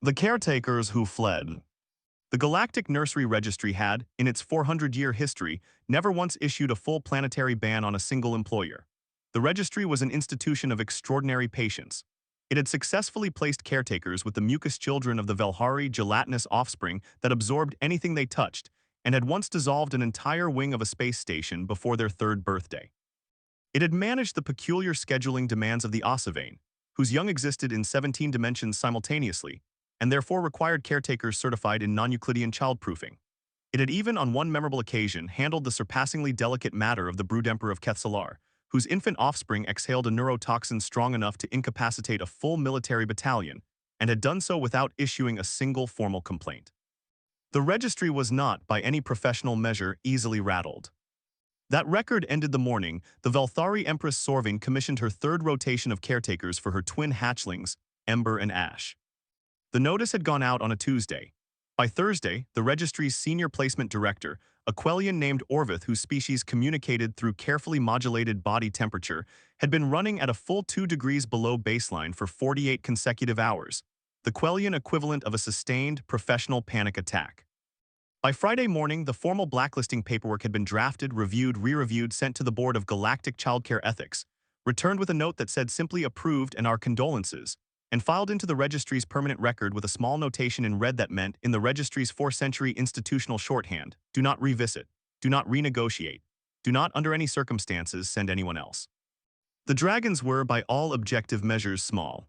The caretakers who fled. The Galactic Nursery Registry had, in its 400-year history, never once issued a full planetary ban on a single employer. The registry was an institution of extraordinary patience. It had successfully placed caretakers with the mucous children of the Velhari gelatinous offspring that absorbed anything they touched, and had once dissolved an entire wing of a space station before their third birthday. It had managed the peculiar scheduling demands of the Ossivane, whose young existed in 17 dimensions simultaneously, and therefore required caretakers certified in non-Euclidean childproofing. It had even on one memorable occasion handled the surpassingly delicate matter of the broodemperor of Kethalar, whose infant offspring exhaled a neurotoxin strong enough to incapacitate a full military battalion, and had done so without issuing a single formal complaint. The registry was not, by any professional measure, easily rattled. That record ended the morning the Velthari Empress Sorving commissioned her third rotation of caretakers for her twin hatchlings, Ember and Ash. The notice had gone out on a Tuesday. By Thursday, the registry's senior placement director, a Quellian named Orvith whose species communicated through carefully modulated body temperature, had been running at a full 2 degrees below baseline for 48 consecutive hours, the Quellian equivalent of a sustained, professional panic attack. By Friday morning, the formal blacklisting paperwork had been drafted, reviewed, re-reviewed, sent to the Board of Galactic Childcare Ethics, returned with a note that said simply approved and our condolences, and filed into the registry's permanent record with a small notation in red that meant, in the registry's 4th-century institutional shorthand, do not revisit, do not renegotiate, do not under any circumstances send anyone else. The dragons were, by all objective measures, small.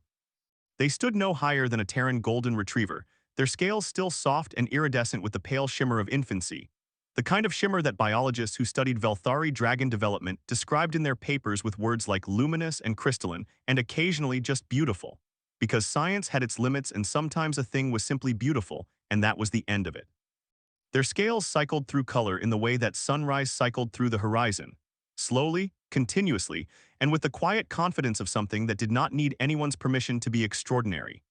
They stood no higher than a Terran golden retriever, their scales still soft and iridescent with the pale shimmer of infancy, the kind of shimmer that biologists who studied Velthari dragon development described in their papers with words like luminous and crystalline and occasionally just beautiful, because science had its limits and sometimes a thing was simply beautiful, and that was the end of it. Their scales cycled through color in the way that sunrise cycled through the horizon, slowly, continuously, and with the quiet confidence of something that did not need anyone's permission to be extraordinary.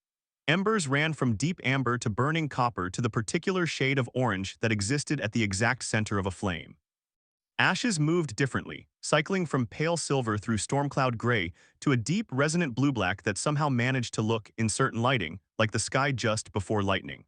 Embers ran from deep amber to burning copper to the particular shade of orange that existed at the exact center of a flame. Ashes moved differently, cycling from pale silver through stormcloud gray to a deep resonant blue-black that somehow managed to look, in certain lighting, like the sky just before lightning.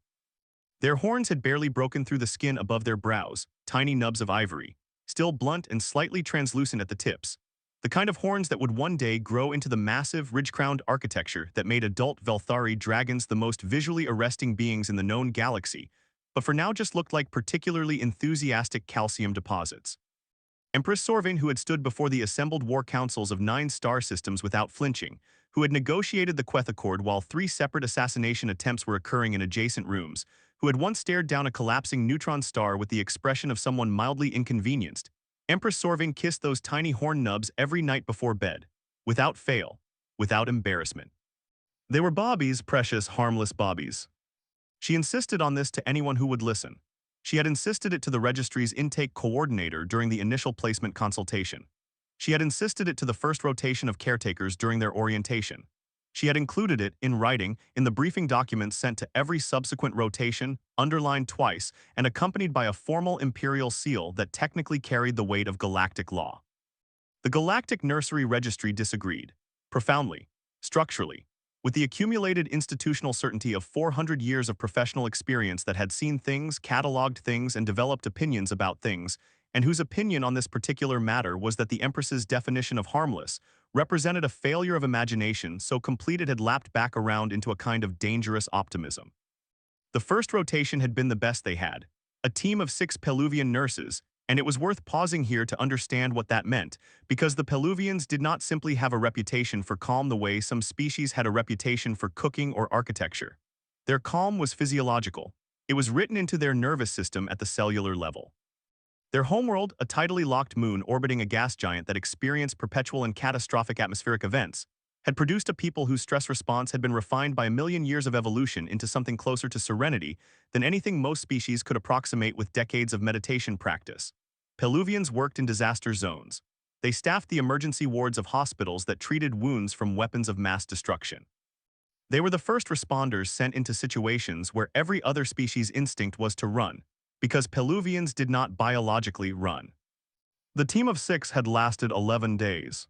Their horns had barely broken through the skin above their brows, tiny nubs of ivory, still blunt and slightly translucent at the tips, the kind of horns that would one day grow into the massive, ridge-crowned architecture that made adult Velthari dragons the most visually arresting beings in the known galaxy, but for now just looked like particularly enthusiastic calcium deposits. Empress Sorvin, who had stood before the assembled war councils of 9 star systems without flinching, who had negotiated the Queth Accord while 3 separate assassination attempts were occurring in adjacent rooms, who had once stared down a collapsing neutron star with the expression of someone mildly inconvenienced, Empress Sorvin kissed those tiny horn nubs every night before bed, without fail, without embarrassment. They were Bobby's precious, harmless Bobbies. She insisted on this to anyone who would listen. She had insisted it to the registry's intake coordinator during the initial placement consultation. She had insisted it to the first rotation of caretakers during their orientation. She had included it, in writing, in the briefing documents sent to every subsequent rotation, underlined twice, and accompanied by a formal imperial seal that technically carried the weight of galactic law. The Galactic Nursery Registry disagreed, profoundly, structurally, with the accumulated institutional certainty of 400 years of professional experience that had seen things, catalogued things, and developed opinions about things, and whose opinion on this particular matter was that the Empress's definition of harmless represented a failure of imagination so complete it had lapped back around into a kind of dangerous optimism. The first rotation had been the best they had, a team of 6 Peluvian nurses, and it was worth pausing here to understand what that meant, because the Peluvians did not simply have a reputation for calm the way some species had a reputation for cooking or architecture. Their calm was physiological. It was written into their nervous system at the cellular level. Their homeworld, a tidally locked moon orbiting a gas giant that experienced perpetual and catastrophic atmospheric events, had produced a people whose stress response had been refined by a million years of evolution into something closer to serenity than anything most species could approximate with decades of meditation practice. Peluvians worked in disaster zones. They staffed the emergency wards of hospitals that treated wounds from weapons of mass destruction. They were the first responders sent into situations where every other species' instinct was to run, because Peluvians did not biologically run. The team of 6 had lasted 11 days.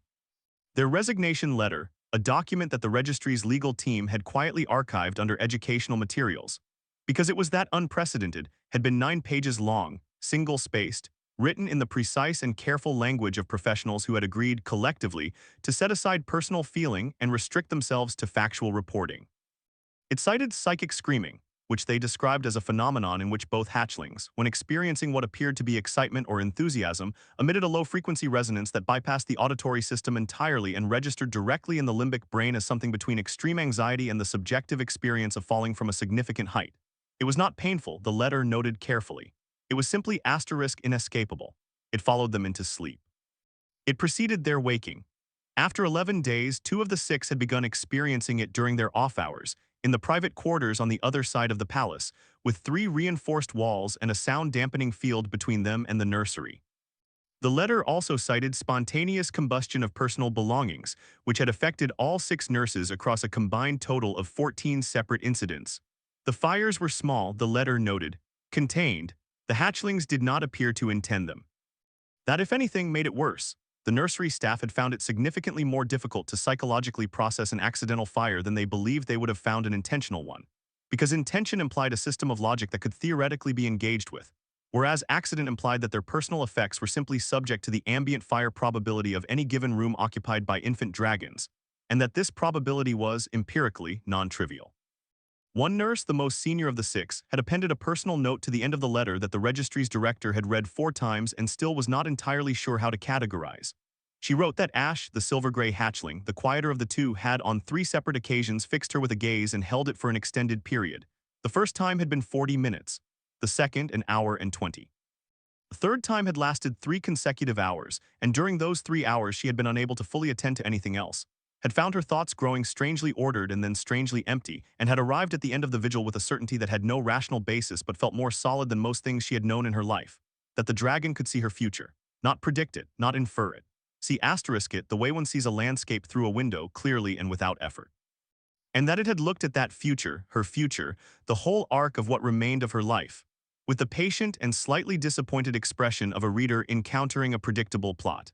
Their resignation letter, a document that the registry's legal team had quietly archived under educational materials. Because it was that unprecedented, had been 9 pages long, single-spaced, written in the precise and careful language of professionals who had agreed collectively to set aside personal feeling and restrict themselves to factual reporting. It cited psychic screaming, which they described as a phenomenon in which both hatchlings, when experiencing what appeared to be excitement or enthusiasm, emitted a low-frequency resonance that bypassed the auditory system entirely and registered directly in the limbic brain as something between extreme anxiety and the subjective experience of falling from a significant height. It was not painful, the letter noted carefully. It was simply asterisk inescapable. It followed them into sleep. It preceded their waking. After 11 days, 2 of the 6 had begun experiencing it during their off hours, in the private quarters on the other side of the palace, with 3 reinforced walls and a sound-dampening field between them and the nursery. The letter also cited spontaneous combustion of personal belongings, which had affected all 6 nurses across a combined total of 14 separate incidents. The fires were small, the letter noted, contained. The hatchlings did not appear to intend them. That, if anything, made it worse. The nursery staff had found it significantly more difficult to psychologically process an accidental fire than they believed they would have found an intentional one, because intention implied a system of logic that could theoretically be engaged with, whereas accident implied that their personal effects were simply subject to the ambient fire probability of any given room occupied by infant dragons, and that this probability was, empirically, non-trivial. One nurse, the most senior of the 6, had appended a personal note to the end of the letter that the registry's director had read 4 times and still was not entirely sure how to categorize. She wrote that Ash, the silver-gray hatchling, the quieter of the 2, had on 3 separate occasions fixed her with a gaze and held it for an extended period. The first time had been 40 minutes, the second an hour and 20. The third time had lasted 3 consecutive hours, and during those 3 hours she had been unable to fully attend to anything else, had found her thoughts growing strangely ordered and then strangely empty, and had arrived at the end of the vigil with a certainty that had no rational basis but felt more solid than most things she had known in her life, that the dragon could see her future, not predict it, not infer it. See asterisk it the way one sees a landscape through a window, clearly and without effort. And that it had looked at that future, her future, the whole arc of what remained of her life, with the patient and slightly disappointed expression of a reader encountering a predictable plot.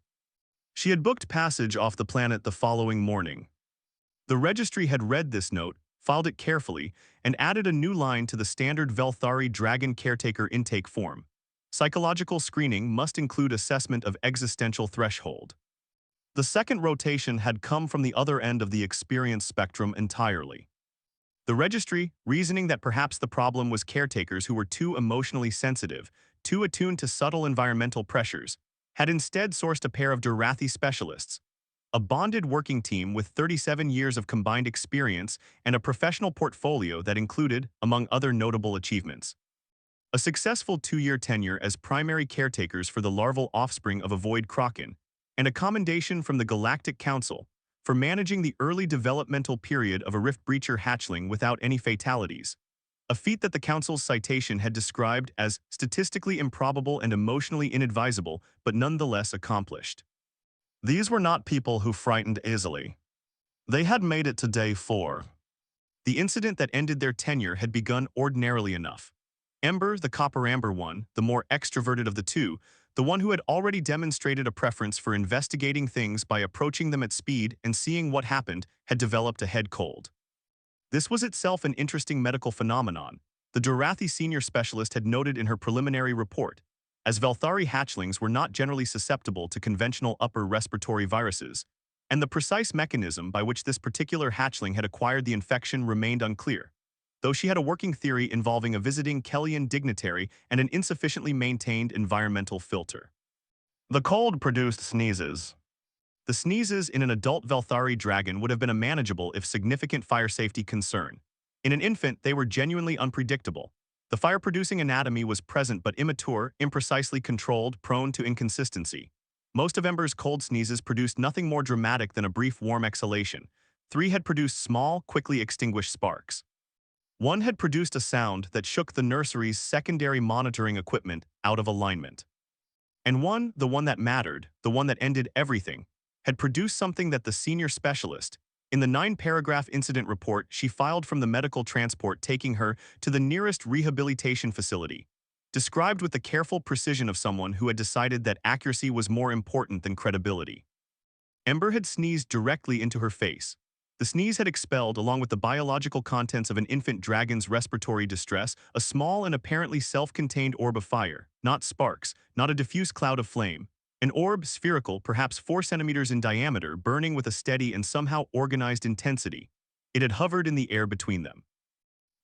She had booked passage off the planet the following morning. The registry had read this note, filed it carefully, and added a new line to the standard Velthari Dragon Caretaker intake form. Psychological screening must include assessment of existential threshold. The second rotation had come from the other end of the experience spectrum entirely. The registry, reasoning that perhaps the problem was caretakers who were too emotionally sensitive, too attuned to subtle environmental pressures, had instead sourced a pair of Durathi specialists, a bonded working team with 37 years of combined experience and a professional portfolio that included, among other notable achievements, a successful 2-year tenure as primary caretakers for the larval offspring of a void kraken, and a commendation from the Galactic Council for managing the early developmental period of a rift breacher hatchling without any fatalities, a feat that the Council's citation had described as statistically improbable and emotionally inadvisable, but nonetheless accomplished. These were not people who frightened easily. They had made it to day 4. The incident that ended their tenure had begun ordinarily enough. Ember, the copper-amber one, the more extroverted of the 2, the one who had already demonstrated a preference for investigating things by approaching them at speed and seeing what happened, had developed a head cold. This was itself an interesting medical phenomenon, the Durathi senior specialist had noted in her preliminary report, as Velthari hatchlings were not generally susceptible to conventional upper respiratory viruses, and the precise mechanism by which this particular hatchling had acquired the infection remained unclear, though she had a working theory involving a visiting Kellian dignitary and an insufficiently maintained environmental filter. The cold produced sneezes. The sneezes in an adult Velthari dragon would have been a manageable if significant fire safety concern. In an infant, they were genuinely unpredictable. The fire-producing anatomy was present but immature, imprecisely controlled, prone to inconsistency. Most of Ember's cold sneezes produced nothing more dramatic than a brief warm exhalation. 3 had produced small, quickly extinguished sparks. 1 had produced a sound that shook the nursery's secondary monitoring equipment out of alignment. And 1, the one that mattered, the one that ended everything, had produced something that the senior specialist, in the 9-paragraph incident report she filed from the medical transport taking her to the nearest rehabilitation facility, described with the careful precision of someone who had decided that accuracy was more important than credibility. Ember had sneezed directly into her face, The sneeze had expelled, along with the biological contents of an infant dragon's respiratory distress, a small and apparently self-contained orb of fire, not sparks, not a diffuse cloud of flame. An orb, spherical, perhaps 4 centimeters in diameter, burning with a steady and somehow organized intensity. It had hovered in the air between them.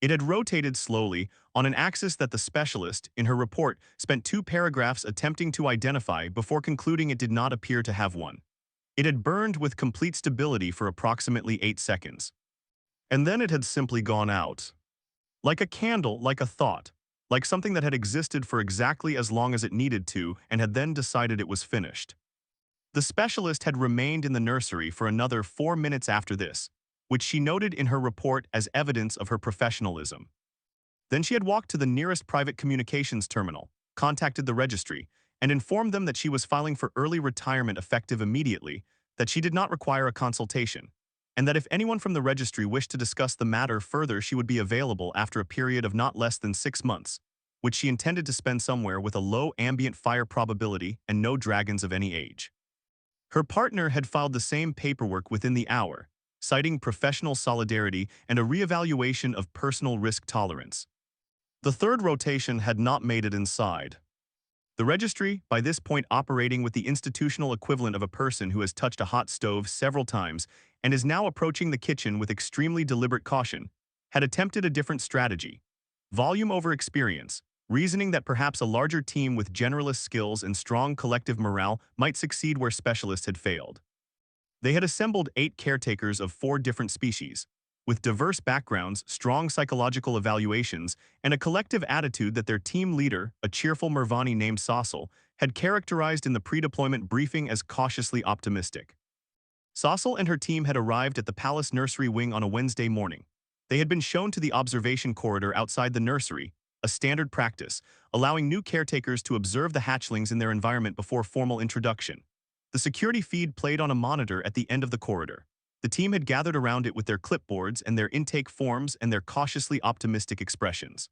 It had rotated slowly, on an axis that the specialist, in her report, spent 2 paragraphs attempting to identify before concluding it did not appear to have one. It had burned with complete stability for approximately 8 seconds. And then it had simply gone out. Like a candle, like a thought, like something that had existed for exactly as long as it needed to and had then decided it was finished. The specialist had remained in the nursery for another 4 minutes after this, which she noted in her report as evidence of her professionalism. Then she had walked to the nearest private communications terminal, contacted the registry, and informed them that she was filing for early retirement effective immediately, that she did not require a consultation, and that if anyone from the registry wished to discuss the matter further, she would be available after a period of not less than 6 months, which she intended to spend somewhere with a low ambient fire probability and no dragons of any age. Her partner had filed the same paperwork within the hour, citing professional solidarity and a reevaluation of personal risk tolerance. The third rotation had not made it inside. The registry, by this point operating with the institutional equivalent of a person who has touched a hot stove several times and is now approaching the kitchen with extremely deliberate caution, had attempted a different strategy. Volume over experience, reasoning that perhaps a larger team with generalist skills and strong collective morale might succeed where specialists had failed. They had assembled 8 caretakers of 4 different species, with diverse backgrounds, strong psychological evaluations, and a collective attitude that their team leader, a cheerful Mervani named Sossel, had characterized in the pre-deployment briefing as cautiously optimistic. Sossel and her team had arrived at the palace nursery wing on a Wednesday morning. They had been shown to the observation corridor outside the nursery, a standard practice, allowing new caretakers to observe the hatchlings in their environment before formal introduction. The security feed played on a monitor at the end of the corridor. The team had gathered around it with their clipboards and their intake forms and their cautiously optimistic expressions.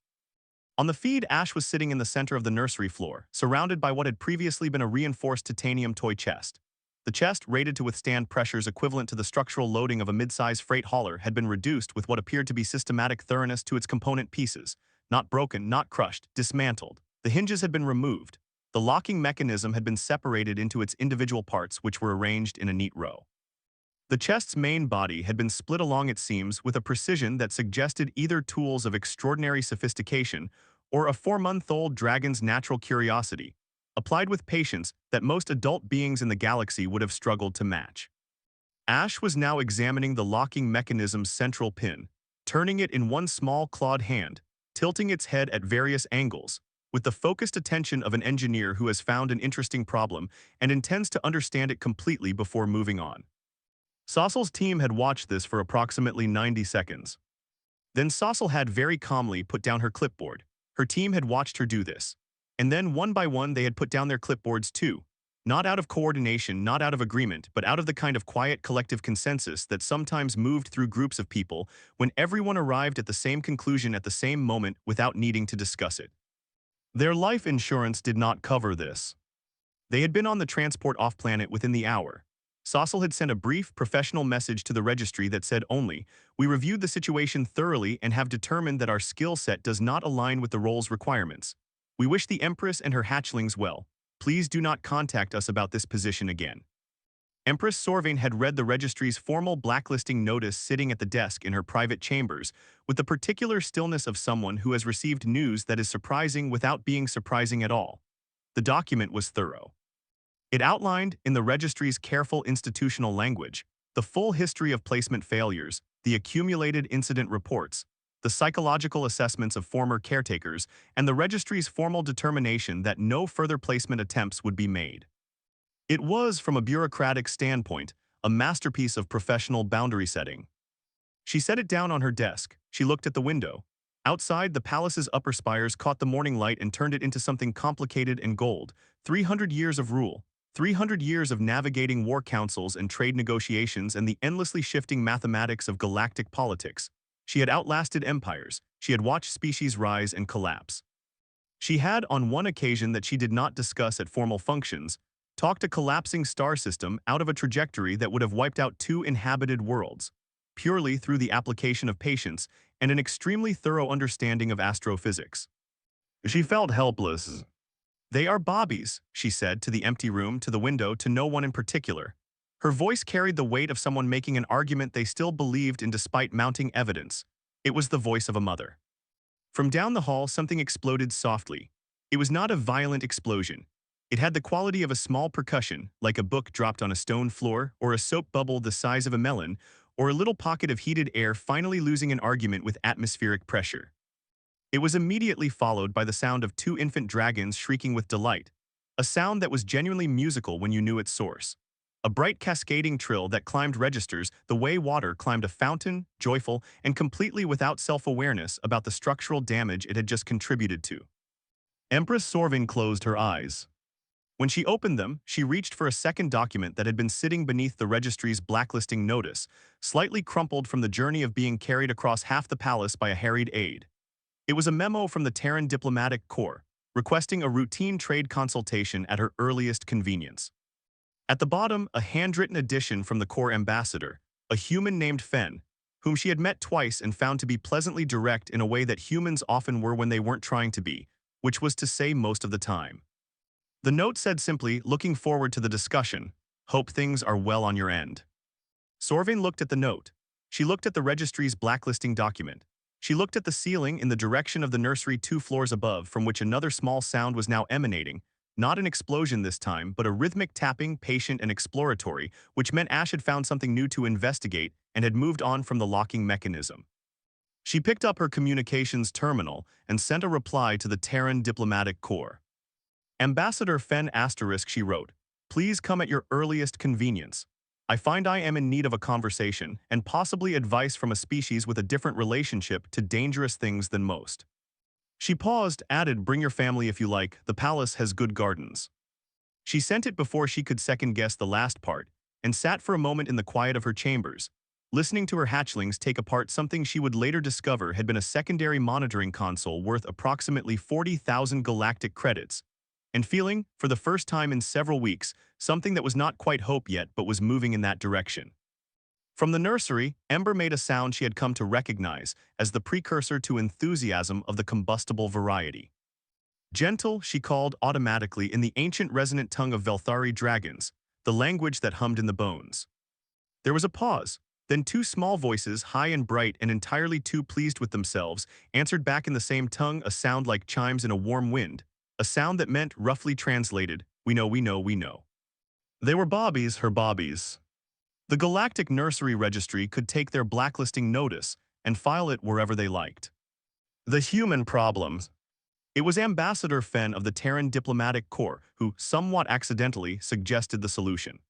On the feed, Ash was sitting in the center of the nursery floor, surrounded by what had previously been a reinforced titanium toy chest. The chest, rated to withstand pressures equivalent to the structural loading of a mid-size freight hauler, had been reduced with what appeared to be systematic thoroughness to its component pieces. Not broken, not crushed, dismantled. The hinges had been removed. The locking mechanism had been separated into its individual parts, which were arranged in a neat row. The chest's main body had been split along its seams with a precision that suggested either tools of extraordinary sophistication or a 4-month-old dragon's natural curiosity, applied with patience that most adult beings in the galaxy would have struggled to match. Ash was now examining the locking mechanism's central pin, turning it in one small clawed hand, tilting its head at various angles, with the focused attention of an engineer who has found an interesting problem and intends to understand it completely before moving on. Sossel's team had watched this for approximately 90 seconds. Then Sossel had very calmly put down her clipboard. Her team had watched her do this. And then one by one they had put down their clipboards too. Not out of coordination, not out of agreement, but out of the kind of quiet collective consensus that sometimes moved through groups of people when everyone arrived at the same conclusion at the same moment without needing to discuss it. Their life insurance did not cover this. They had been on the transport off-planet within the hour. Sossel had sent a brief, professional message to the registry that said only, "We reviewed the situation thoroughly and have determined that our skill set does not align with the role's requirements. We wish the Empress and her hatchlings well. Please do not contact us about this position again." Empress Sorvain had read the registry's formal blacklisting notice sitting at the desk in her private chambers, with the particular stillness of someone who has received news that is surprising without being surprising at all. The document was thorough. It outlined, in the registry's careful institutional language, the full history of placement failures, the accumulated incident reports, the psychological assessments of former caretakers, and the registry's formal determination that no further placement attempts would be made. It was, from a bureaucratic standpoint, a masterpiece of professional boundary setting. She set it down on her desk. She looked at the window. Outside, the palace's upper spires caught the morning light and turned it into something complicated and gold. 300 years of rule, 300 years of navigating war councils and trade negotiations and the endlessly shifting mathematics of galactic politics. She had outlasted empires. She had watched species rise and collapse. She had, on one occasion that she did not discuss at formal functions, talked a collapsing star system out of a trajectory that would have wiped out 2 inhabited worlds. purely through the application of patience and an extremely thorough understanding of astrophysics. She felt helpless. "They are bobbies," she said to the empty room, to the window, to no one in particular. Her voice carried the weight of someone making an argument they still believed in despite mounting evidence. It was the voice of a mother. From down the hall, something exploded softly. It was not a violent explosion. It had the quality of a small percussion, like a book dropped on a stone floor, or a soap bubble the size of a melon, or a little pocket of heated air finally losing an argument with atmospheric pressure. It was immediately followed by the sound of two infant dragons shrieking with delight, a sound that was genuinely musical when you knew its source. A bright cascading trill that climbed registers the way water climbed a fountain, joyful and completely without self-awareness about the structural damage it had just contributed to. Empress Sorvin closed her eyes. When she opened them, she reached for a second document that had been sitting beneath the registry's blacklisting notice, slightly crumpled from the journey of being carried across half the palace by a harried aide. It was a memo from the Terran Diplomatic Corps, requesting a routine trade consultation at her earliest convenience. At the bottom, a handwritten addition from the Corps ambassador, a human named Fen, whom she had met twice and found to be pleasantly direct in a way that humans often were when they weren't trying to be, which was to say most of the time. The note said simply, "Looking forward to the discussion. Hope things are well on your end." Sorvin looked at the note. She looked at the registry's blacklisting document. She looked at the ceiling in the direction of the nursery 2 floors above, from which another small sound was now emanating, not an explosion this time, but a rhythmic tapping, patient and exploratory, which meant Ash had found something new to investigate and had moved on from the locking mechanism. She picked up her communications terminal and sent a reply to the Terran Diplomatic Corps. "Ambassador Fen *, she wrote, "Please come at your earliest convenience. I find I am in need of a conversation and possibly advice from a species with a different relationship to dangerous things than most." She paused, added, "Bring your family if you like, the palace has good gardens." She sent it before she could second-guess the last part, and sat for a moment in the quiet of her chambers, listening to her hatchlings take apart something she would later discover had been a secondary monitoring console worth approximately 40,000 galactic credits, and feeling, for the first time in several weeks, something that was not quite hope yet but was moving in that direction. From the nursery, Ember made a sound she had come to recognize as the precursor to enthusiasm of the combustible variety. Gentle, she called automatically in the ancient resonant tongue of Velthari dragons, the language that hummed in the bones. There was a pause, then two small voices, high and bright and entirely too pleased with themselves, answered back in the same tongue, a sound like chimes in a warm wind, a sound that meant, roughly translated, "We know, we know, we know." They were bobbies, her bobbies. The Galactic Nursery Registry could take their blacklisting notice and file it wherever they liked. The human problems. It was Ambassador Fen of the Terran Diplomatic Corps who, somewhat accidentally, suggested the solution.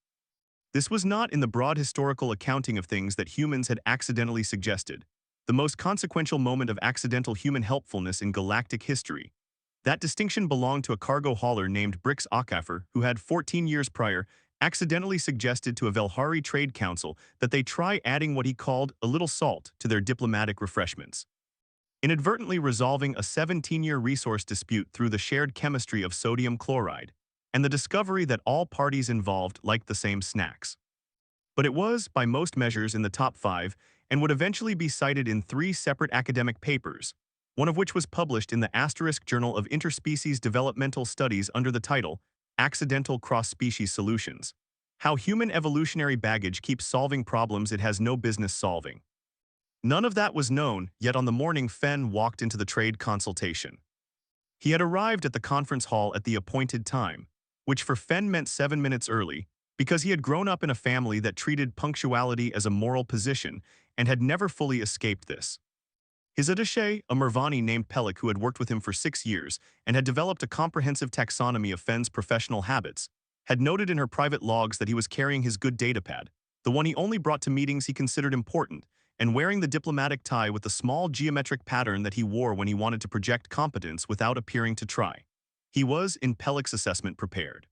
This was not in the broad historical accounting of things that humans had accidentally suggested, the most consequential moment of accidental human helpfulness in galactic history. That distinction belonged to a cargo hauler named Brix Akafer, who had 14 years prior accidentally suggested to a Velhari Trade Council that they try adding what he called a little salt to their diplomatic refreshments, inadvertently resolving a 17-year resource dispute through the shared chemistry of sodium chloride, and the discovery that all parties involved liked the same snacks. But it was, by most measures, in the top 5, and would eventually be cited in 3 separate academic papers, one of which was published in the * Journal of Interspecies Developmental Studies under the title Accidental Cross-Species Solutions: How Human Evolutionary Baggage Keeps Solving Problems It Has No Business Solving. None of that was known, yet on the morning Fen walked into the trade consultation. He had arrived at the conference hall at the appointed time, which for Fen meant 7 minutes early, because he had grown up in a family that treated punctuality as a moral position and had never fully escaped this. His attaché, a Mervani named Pelik who had worked with him for 6 years and had developed a comprehensive taxonomy of Fen's professional habits, had noted in her private logs that he was carrying his good datapad, the one he only brought to meetings he considered important, and wearing the diplomatic tie with the small geometric pattern that he wore when he wanted to project competence without appearing to try. He was, in Pelik's assessment, prepared.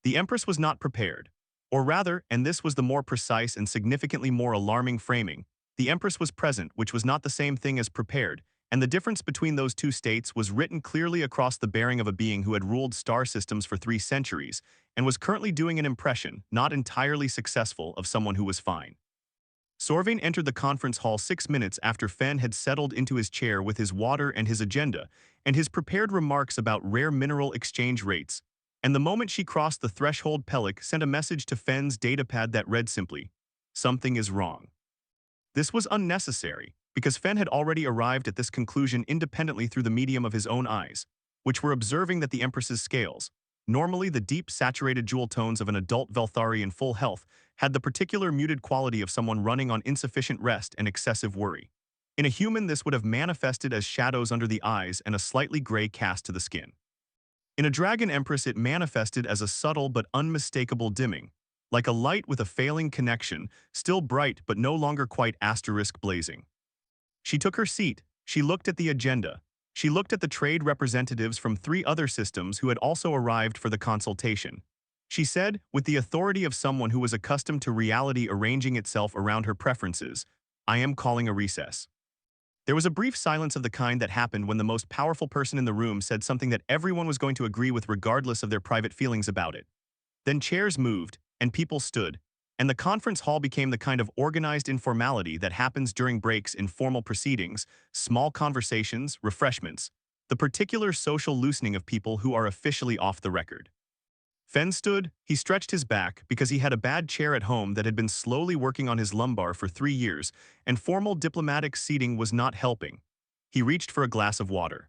The Empress was not prepared. Or rather, and this was the more precise and significantly more alarming framing, the Empress was present, which was not the same thing as prepared, and the difference between those two states was written clearly across the bearing of a being who had ruled star systems for 3 centuries and was currently doing an impression, not entirely successful, of someone who was fine. Sorvain entered the conference hall 6 minutes after Fen had settled into his chair with his water and his agenda, and his prepared remarks about rare mineral exchange rates. And the moment she crossed the threshold, Pellic sent a message to Fen's datapad that read simply, "Something is wrong." This was unnecessary, because Fen had already arrived at this conclusion independently through the medium of his own eyes, which were observing that the Empress's scales, normally the deep, saturated jewel tones of an adult Velthari in full health, had the particular muted quality of someone running on insufficient rest and excessive worry. In a human, this would have manifested as shadows under the eyes and a slightly gray cast to the skin. In a dragon Empress, it manifested as a subtle but unmistakable dimming, like a light with a failing connection, still bright but no longer quite asterisk blazing. She took her seat, she looked at the agenda, she looked at the trade representatives from 3 other systems who had also arrived for the consultation. She said, with the authority of someone who was accustomed to reality arranging itself around her preferences, "I am calling a recess." There was a brief silence of the kind that happened when the most powerful person in the room said something that everyone was going to agree with regardless of their private feelings about it. Then chairs moved, and people stood, and the conference hall became the kind of organized informality that happens during breaks in formal proceedings, small conversations, refreshments, the particular social loosening of people who are officially off the record. Fen stood, he stretched his back because he had a bad chair at home that had been slowly working on his lumbar for 3 years, and formal diplomatic seating was not helping. He reached for a glass of water.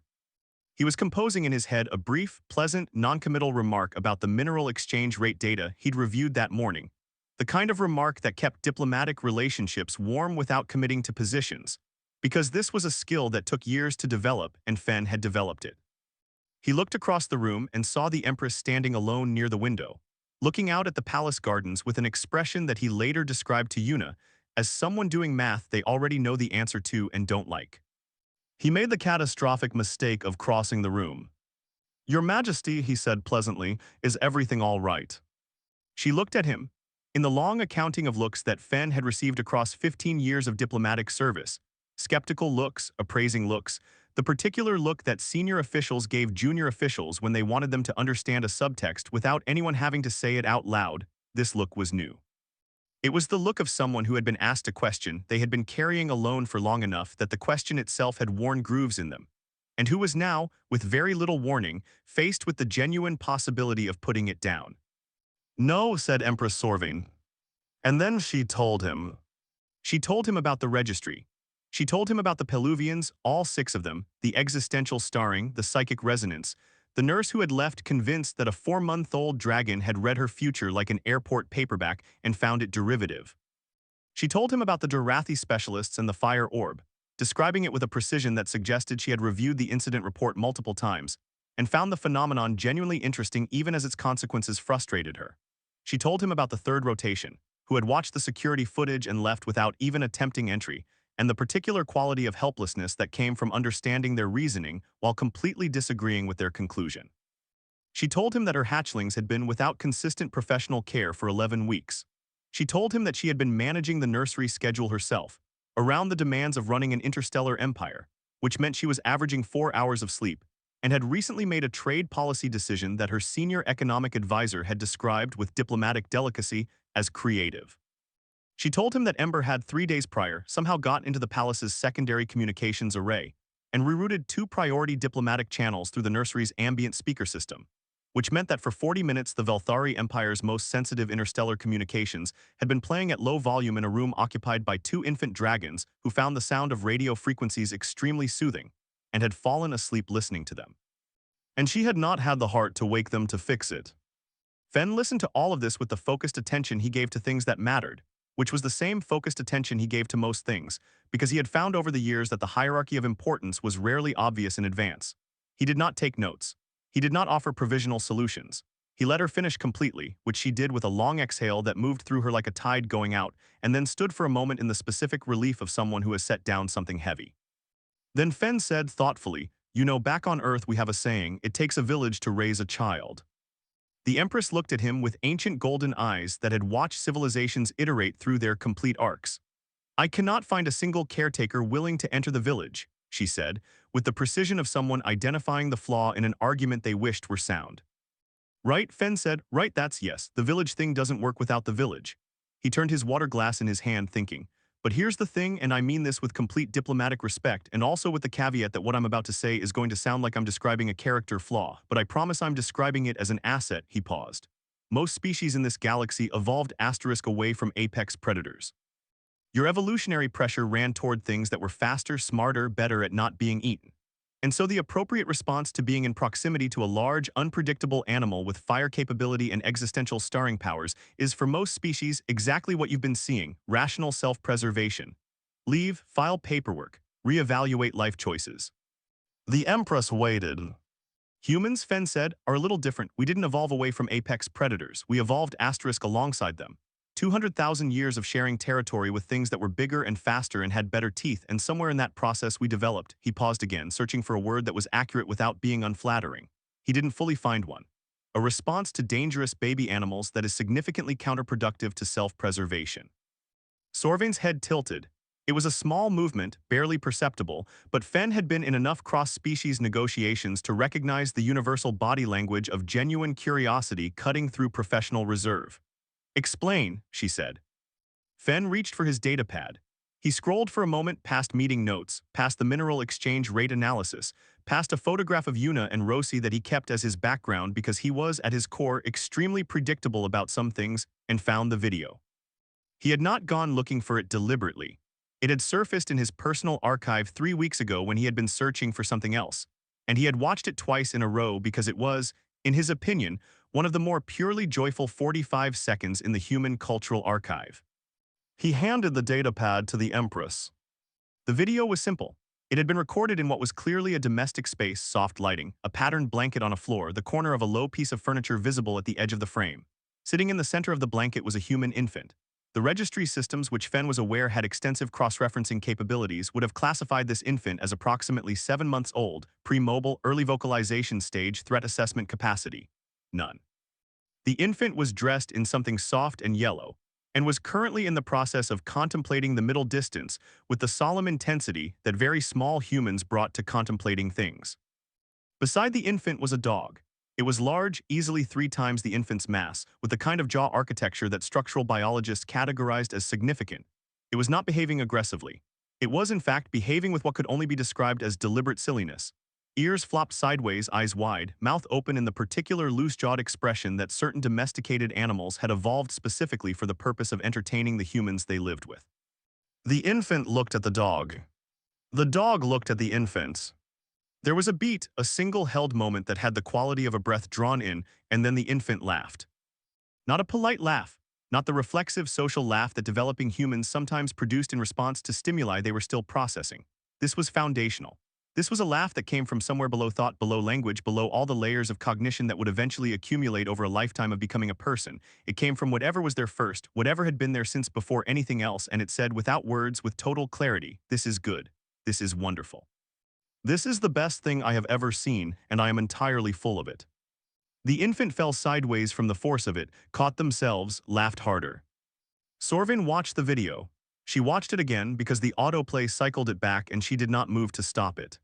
He was composing in his head a brief, pleasant, non-committal remark about the mineral exchange rate data he'd reviewed that morning, the kind of remark that kept diplomatic relationships warm without committing to positions, because this was a skill that took years to develop and Fen had developed it. He looked across the room and saw the Empress standing alone near the window, looking out at the palace gardens with an expression that he later described to Yuna as someone doing math they already know the answer to and don't like. He made the catastrophic mistake of crossing the room. "Your Majesty," he said pleasantly, "is everything all right?" She looked at him. In the long accounting of looks that Fen had received across 15 years of diplomatic service, skeptical looks, appraising looks, the particular look that senior officials gave junior officials when they wanted them to understand a subtext without anyone having to say it out loud, this look was new. It was the look of someone who had been asked a question they had been carrying alone for long enough that the question itself had worn grooves in them, and who was now, with very little warning, faced with the genuine possibility of putting it down. "No," said Empress Sorvain. And then she told him. She told him about the registry. She told him about the Peluvians, all 6 of them, the existential starring, the psychic resonance, the nurse who had left convinced that a 4-month-old dragon had read her future like an airport paperback and found it derivative. She told him about the Dorathi specialists and the fire orb, describing it with a precision that suggested she had reviewed the incident report multiple times and found the phenomenon genuinely interesting even as its consequences frustrated her. She told him about the 3rd rotation, who had watched the security footage and left without even attempting entry, and the particular quality of helplessness that came from understanding their reasoning while completely disagreeing with their conclusion. She told him that her hatchlings had been without consistent professional care for 11 weeks. She told him that she had been managing the nursery schedule herself, around the demands of running an interstellar empire, which meant she was averaging 4 hours of sleep, and had recently made a trade policy decision that her senior economic advisor had described with diplomatic delicacy as creative. She told him that Ember had 3 days prior somehow got into the palace's secondary communications array and rerouted 2 priority diplomatic channels through the nursery's ambient speaker system, which meant that for 40 minutes the Velthari Empire's most sensitive interstellar communications had been playing at low volume in a room occupied by 2 infant dragons who found the sound of radio frequencies extremely soothing and had fallen asleep listening to them. And she had not had the heart to wake them to fix it. Fen listened to all of this with the focused attention he gave to things that mattered, which was the same focused attention he gave to most things, because he had found over the years that the hierarchy of importance was rarely obvious in advance. He did not take notes. He did not offer provisional solutions. He let her finish completely, which she did with a long exhale that moved through her like a tide going out, and then stood for a moment in the specific relief of someone who has set down something heavy. Then Fen said thoughtfully, "You know, back on Earth we have a saying, it takes a village to raise a child." The Empress looked at him with ancient golden eyes that had watched civilizations iterate through their complete arcs. "I cannot find a single caretaker willing to enter the village," she said, with the precision of someone identifying the flaw in an argument they wished were sound. "Right," Fen said, "right, that's yes, the village thing doesn't work without the village." He turned his water glass in his hand thinking, But here's the thing, and I mean this with complete diplomatic respect, and also with the caveat that what I'm about to say is going to sound like I'm describing a character flaw, but I promise I'm describing it as an asset, he paused. Most species in this galaxy evolved away from apex predators. Your evolutionary pressure ran toward things that were faster, smarter, better at not being eaten. And so the appropriate response to being in proximity to a large, unpredictable animal with fire capability and existential starring powers is for most species exactly what you've been seeing: rational self-preservation. Leave, file paperwork, reevaluate life choices. The Empress waited. Humans, Fen said, are a little different. We didn't evolve away from apex predators. We evolved alongside them. 200,000 years of sharing territory with things that were bigger and faster and had better teeth, and somewhere in that process we developed. He paused again, searching for a word that was accurate without being unflattering. He didn't fully find one. A response to dangerous baby animals that is significantly counterproductive to self-preservation. Sorvain's head tilted. It was a small movement, barely perceptible, but Fen had been in enough cross-species negotiations to recognize the universal body language of genuine curiosity cutting through professional reserve. Explain, she said. Fen reached for his datapad. He scrolled for a moment past meeting notes, past the mineral exchange rate analysis, past a photograph of Yuna and Rosie that he kept as his background because he was, at his core, extremely predictable about some things, and found the video. He had not gone looking for it deliberately. It had surfaced in his personal archive 3 weeks ago when he had been searching for something else, and he had watched it twice in a row because it was, in his opinion, one of the more purely joyful 45 seconds in the human cultural archive. He handed the datapad to the Empress. The video was simple. It had been recorded in what was clearly a domestic space: soft lighting, a patterned blanket on a floor, the corner of a low piece of furniture visible at the edge of the frame. Sitting in the center of the blanket was a human infant. The registry systems, which Fen was aware had extensive cross-referencing capabilities, would have classified this infant as approximately 7 months old, pre-mobile, early vocalization stage, threat assessment capacity. None. The infant was dressed in something soft and yellow, and was currently in the process of contemplating the middle distance with the solemn intensity that very small humans brought to contemplating things. Beside the infant was a dog. It was large, easily 3 times the infant's mass, with the kind of jaw architecture that structural biologists categorized as significant. It was not behaving aggressively. It was, in fact, behaving with what could only be described as deliberate silliness. Ears flopped sideways, eyes wide, mouth open in the particular loose-jawed expression that certain domesticated animals had evolved specifically for the purpose of entertaining the humans they lived with. The infant looked at the dog. The dog looked at the infant. There was a beat, a single held moment that had the quality of a breath drawn in, and then the infant laughed. Not a polite laugh, not the reflexive social laugh that developing humans sometimes produced in response to stimuli they were still processing. This was foundational. This was a laugh that came from somewhere below thought, below language, below all the layers of cognition that would eventually accumulate over a lifetime of becoming a person. It came from whatever was there first, whatever had been there since before anything else, and it said without words, with total clarity, "This is good. This is wonderful. This is the best thing I have ever seen, and I am entirely full of it." The infant fell sideways from the force of it, caught themselves, laughed harder. Sorvin watched the video. She watched it again because the autoplay cycled it back and she did not move to stop it.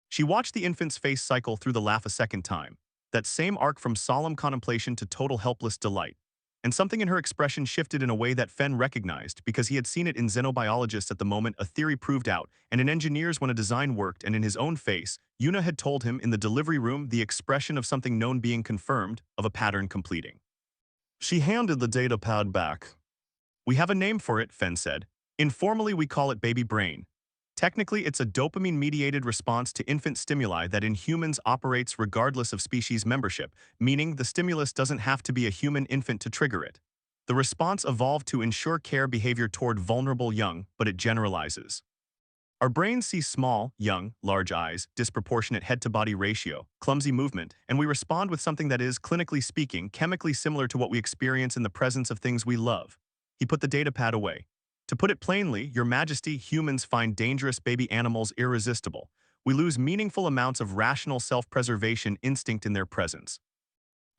She watched the infant's face cycle through the laugh a second time, that same arc from solemn contemplation to total helpless delight. And something in her expression shifted in a way that Fen recognized because he had seen it in xenobiologists at the moment a theory proved out, and in engineers when a design worked, and in his own face, Yuna had told him in the delivery room the expression of something known being confirmed, of a pattern completing. She handed the datapad back. "We have a name for it," Fen said. "Informally we call it baby brain. Technically, it's a dopamine-mediated response to infant stimuli that in humans operates regardless of species membership, meaning the stimulus doesn't have to be a human infant to trigger it. The response evolved to ensure care behavior toward vulnerable young, but it generalizes. Our brains see small, young, large eyes, disproportionate head-to-body ratio, clumsy movement, and we respond with something that is, clinically speaking, chemically similar to what we experience in the presence of things we love." He put the datapad away. "To put it plainly, Your Majesty, humans find dangerous baby animals irresistible. We lose meaningful amounts of rational self-preservation instinct in their presence.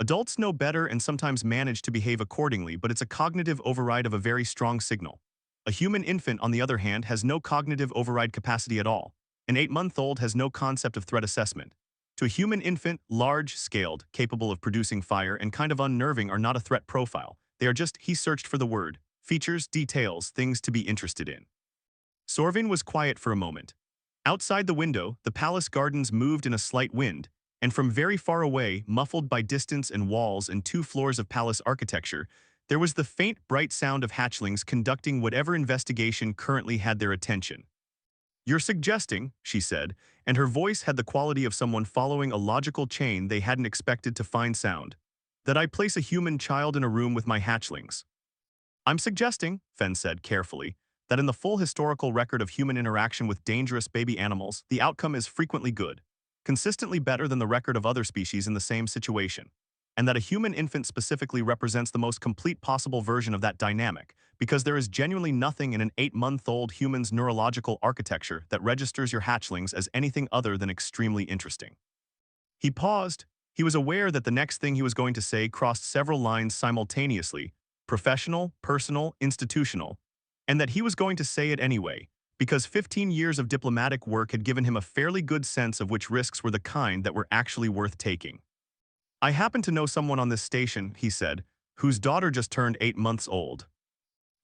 Adults know better and sometimes manage to behave accordingly, but it's a cognitive override of a very strong signal. A human infant, on the other hand, has no cognitive override capacity at all. An 8-month-old has no concept of threat assessment. To a human infant, large-scaled, capable of producing fire, and kind of unnerving are not a threat profile. They are just," he searched for the word, features, details, things to be interested in. Sorvin was quiet for a moment. Outside the window, the palace gardens moved in a slight wind, and from very far away, muffled by distance and walls and 2 floors of palace architecture, there was the faint, bright sound of hatchlings conducting whatever investigation currently had their attention. "You're suggesting," she said, and her voice had the quality of someone following a logical chain they hadn't expected to find sound, "that I place a human child in a room with my hatchlings." "I'm suggesting," Fen said carefully, "that in the full historical record of human interaction with dangerous baby animals, the outcome is frequently good, consistently better than the record of other species in the same situation, and that a human infant specifically represents the most complete possible version of that dynamic, because there is genuinely nothing in an 8-month-old human's neurological architecture that registers your hatchlings as anything other than extremely interesting." He paused. He was aware that the next thing he was going to say crossed several lines simultaneously: professional, personal, institutional, and that he was going to say it anyway, because 15 years of diplomatic work had given him a fairly good sense of which risks were the kind that were actually worth taking. "I happen to know someone on this station," he said, "whose daughter just turned 8 months old."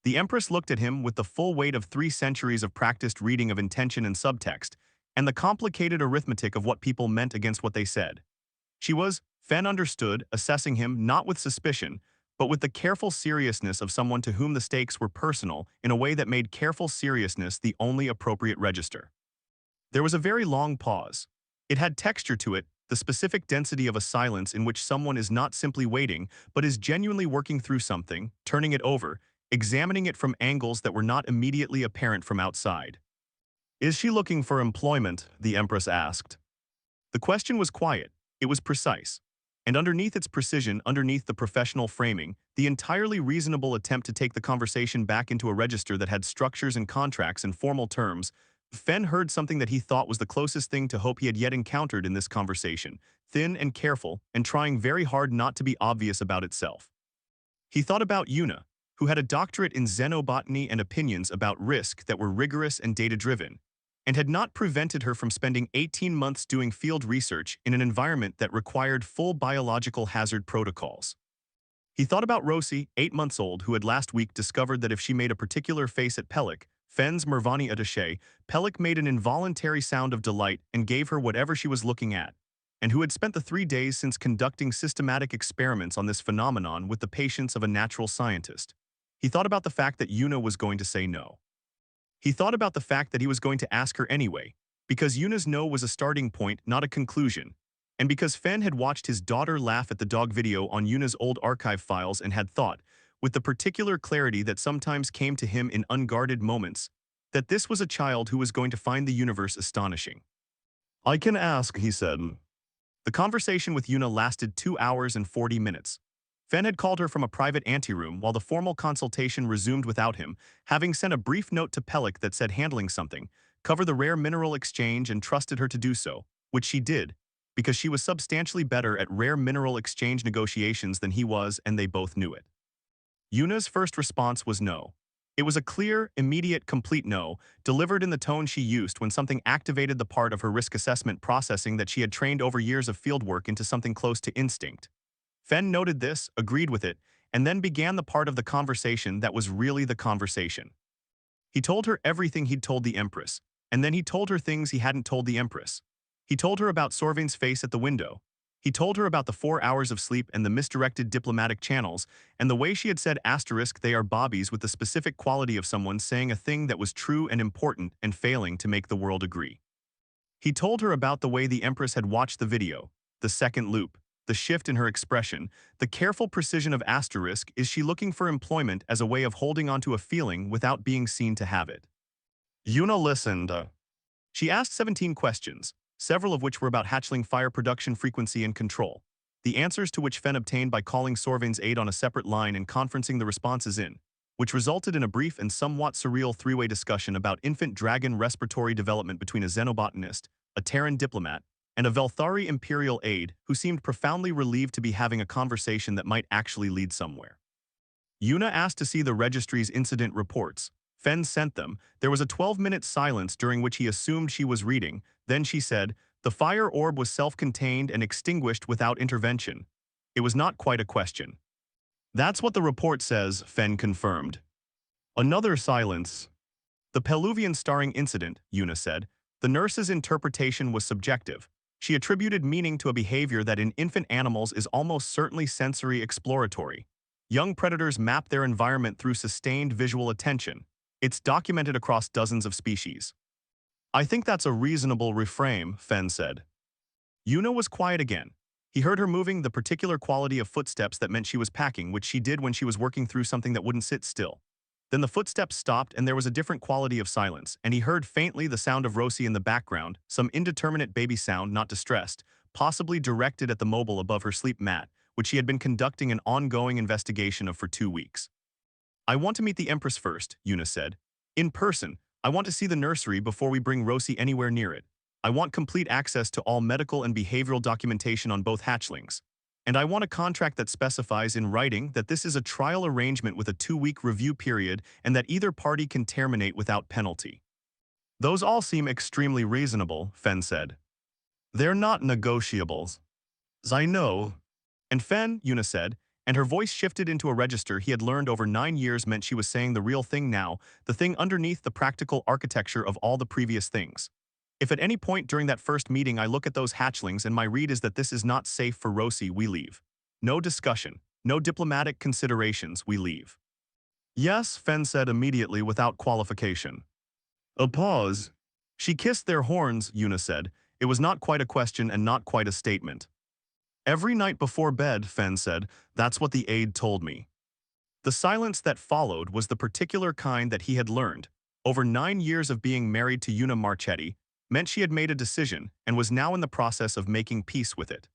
The Empress looked at him with the full weight of 3 centuries of practiced reading of intention and subtext, and the complicated arithmetic of what people meant against what they said. She was, Fen understood, assessing him not with suspicion, but with the careful seriousness of someone to whom the stakes were personal in a way that made careful seriousness the only appropriate register. There was a very long pause. It had texture to it, the specific density of a silence in which someone is not simply waiting, but is genuinely working through something, turning it over, examining it from angles that were not immediately apparent from outside. "Is she looking for employment?" the Empress asked. The question was quiet. It was precise. And underneath its precision, underneath the professional framing, the entirely reasonable attempt to take the conversation back into a register that had structures and contracts and formal terms, Fen heard something that he thought was the closest thing to hope he had yet encountered in this conversation, thin and careful, and trying very hard not to be obvious about itself. He thought about Yuna, who had a doctorate in xenobotany and opinions about risk that were rigorous and data-driven, and had not prevented her from spending 18 months doing field research in an environment that required full biological hazard protocols. He thought about Rosie, 8 months old, who had last week discovered that if she made a particular face at Pelik, Fen's Mervani attaché, Pelik made an involuntary sound of delight and gave her whatever she was looking at, and who had spent the 3 days since conducting systematic experiments on this phenomenon with the patience of a natural scientist. He thought about the fact that Yuna was going to say no. He thought about the fact that he was going to ask her anyway, because Yuna's no was a starting point, not a conclusion, and because Fen had watched his daughter laugh at the dog video on Yuna's old archive files and had thought, with the particular clarity that sometimes came to him in unguarded moments, that this was a child who was going to find the universe astonishing. "I can ask," he said. The conversation with Yuna lasted 2 hours and 40 minutes. Fen had called her from a private anteroom while the formal consultation resumed without him, having sent a brief note to Pelik that said handling something, cover the rare mineral exchange, and trusted her to do so, which she did, because she was substantially better at rare mineral exchange negotiations than he was, and they both knew it. Yuna's first response was no. It was a clear, immediate, complete no, delivered in the tone she used when something activated the part of her risk assessment processing that she had trained over years of fieldwork into something close to instinct. Fen noted this, agreed with it, and then began the part of the conversation that was really the conversation. He told her everything he'd told the Empress, and then he told her things he hadn't told the Empress. He told her about Sorvain's face at the window. He told her about the 4 hours of sleep and the misdirected diplomatic channels, and the way she had said asterisk they are bobbies with the specific quality of someone saying a thing that was true and important and failing to make the world agree. He told her about the way the Empress had watched the video, the second loop, the shift in her expression, the careful precision of asterisk, is she looking for employment as a way of holding onto a feeling without being seen to have it. Yuna listened. She asked 17 questions, several of which were about hatchling fire production frequency and control, the answers to which Fen obtained by calling Sorvain's aide on a separate line and conferencing the responses in, which resulted in a brief and somewhat surreal three-way discussion about infant dragon respiratory development between a xenobotanist, a Terran diplomat, and a Velthari imperial aide who seemed profoundly relieved to be having a conversation that might actually lead somewhere. Yuna asked to see the registry's incident reports. Fen sent them. There was a 12-minute silence during which he assumed she was reading. Then she said, "The fire orb was self-contained and extinguished without intervention." It was not quite a question. "That's what the report says," Fen confirmed. Another silence. The Peluvian starring incident, Una said. The nurse's interpretation was subjective. She attributed meaning to a behavior that in infant animals is almost certainly sensory exploratory. Young predators map their environment through sustained visual attention. It's documented across dozens of species. I think that's a reasonable reframe, Fen said. Una was quiet again. He heard her moving the particular quality of footsteps that meant she was packing, which she did when she was working through something that wouldn't sit still. Then the footsteps stopped and there was a different quality of silence, and he heard faintly the sound of Rosie in the background, some indeterminate baby sound, not distressed, possibly directed at the mobile above her sleep mat, which she had been conducting an ongoing investigation of for 2 weeks. I want to meet the Empress first, Una said. In person, I want to see the nursery before we bring Rosie anywhere near it. I want complete access to all medical and behavioral documentation on both hatchlings. And I want a contract that specifies in writing that this is a trial arrangement with a 2-week review period and that either party can terminate without penalty. Those all seem extremely reasonable, Fen said. They're not negotiables. I know. And Fen, Una said, and her voice shifted into a register he had learned over 9 years meant she was saying the real thing now, the thing underneath the practical architecture of all the previous things. If at any point during that first meeting I look at those hatchlings and my read is that this is not safe for Rosie, we leave. No discussion, no diplomatic considerations, we leave. Yes, Fen said immediately without qualification. A pause. She kissed their horns, Una said. It was not quite a question and not quite a statement. Every night before bed, Fen said, that's what the aide told me. The silence that followed was the particular kind that he had learned. Over 9 years of being married to Una Marchetti meant she had made a decision and was now in the process of making peace with it.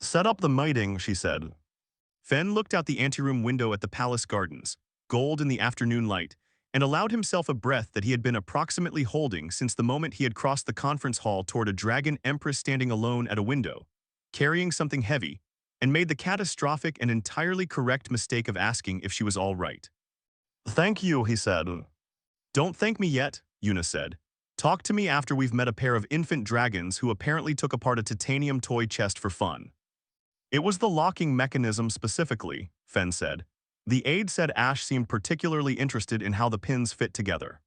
Set up the meeting, she said. Fen looked out the anteroom window at the palace gardens, gold in the afternoon light, and allowed himself a breath that he had been approximately holding since the moment he had crossed the conference hall toward a dragon empress standing alone at a window, carrying something heavy, and made the catastrophic and entirely correct mistake of asking if she was all right. Thank you, he said. Don't thank me yet, Una said. Talk to me after we've met a pair of infant dragons who apparently took apart a titanium toy chest for fun. It was the locking mechanism specifically, Fen said. The aide said Ash seemed particularly interested in how the pins fit together.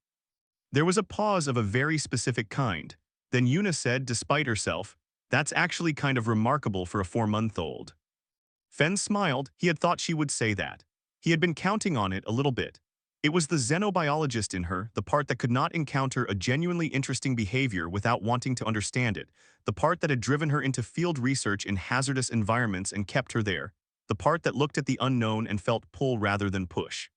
There was a pause of a very specific kind. Then Una said, despite herself, that's actually kind of remarkable for a 4-month-old. Fen smiled. He had thought she would say that. He had been counting on it a little bit. It was the xenobiologist in her, the part that could not encounter a genuinely interesting behavior without wanting to understand it, the part that had driven her into field research in hazardous environments and kept her there, the part that looked at the unknown and felt pull rather than push.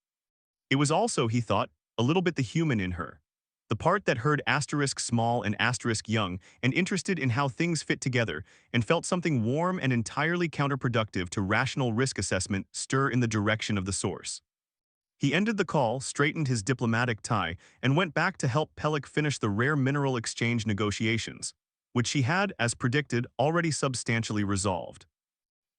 It was also, he thought, a little bit the human in her, the part that heard asterisk small and asterisk young and interested in how things fit together and felt something warm and entirely counterproductive to rational risk assessment stir in the direction of the source. He ended the call, straightened his diplomatic tie, and went back to help Pellick finish the rare mineral exchange negotiations, which she had, as predicted, already substantially resolved.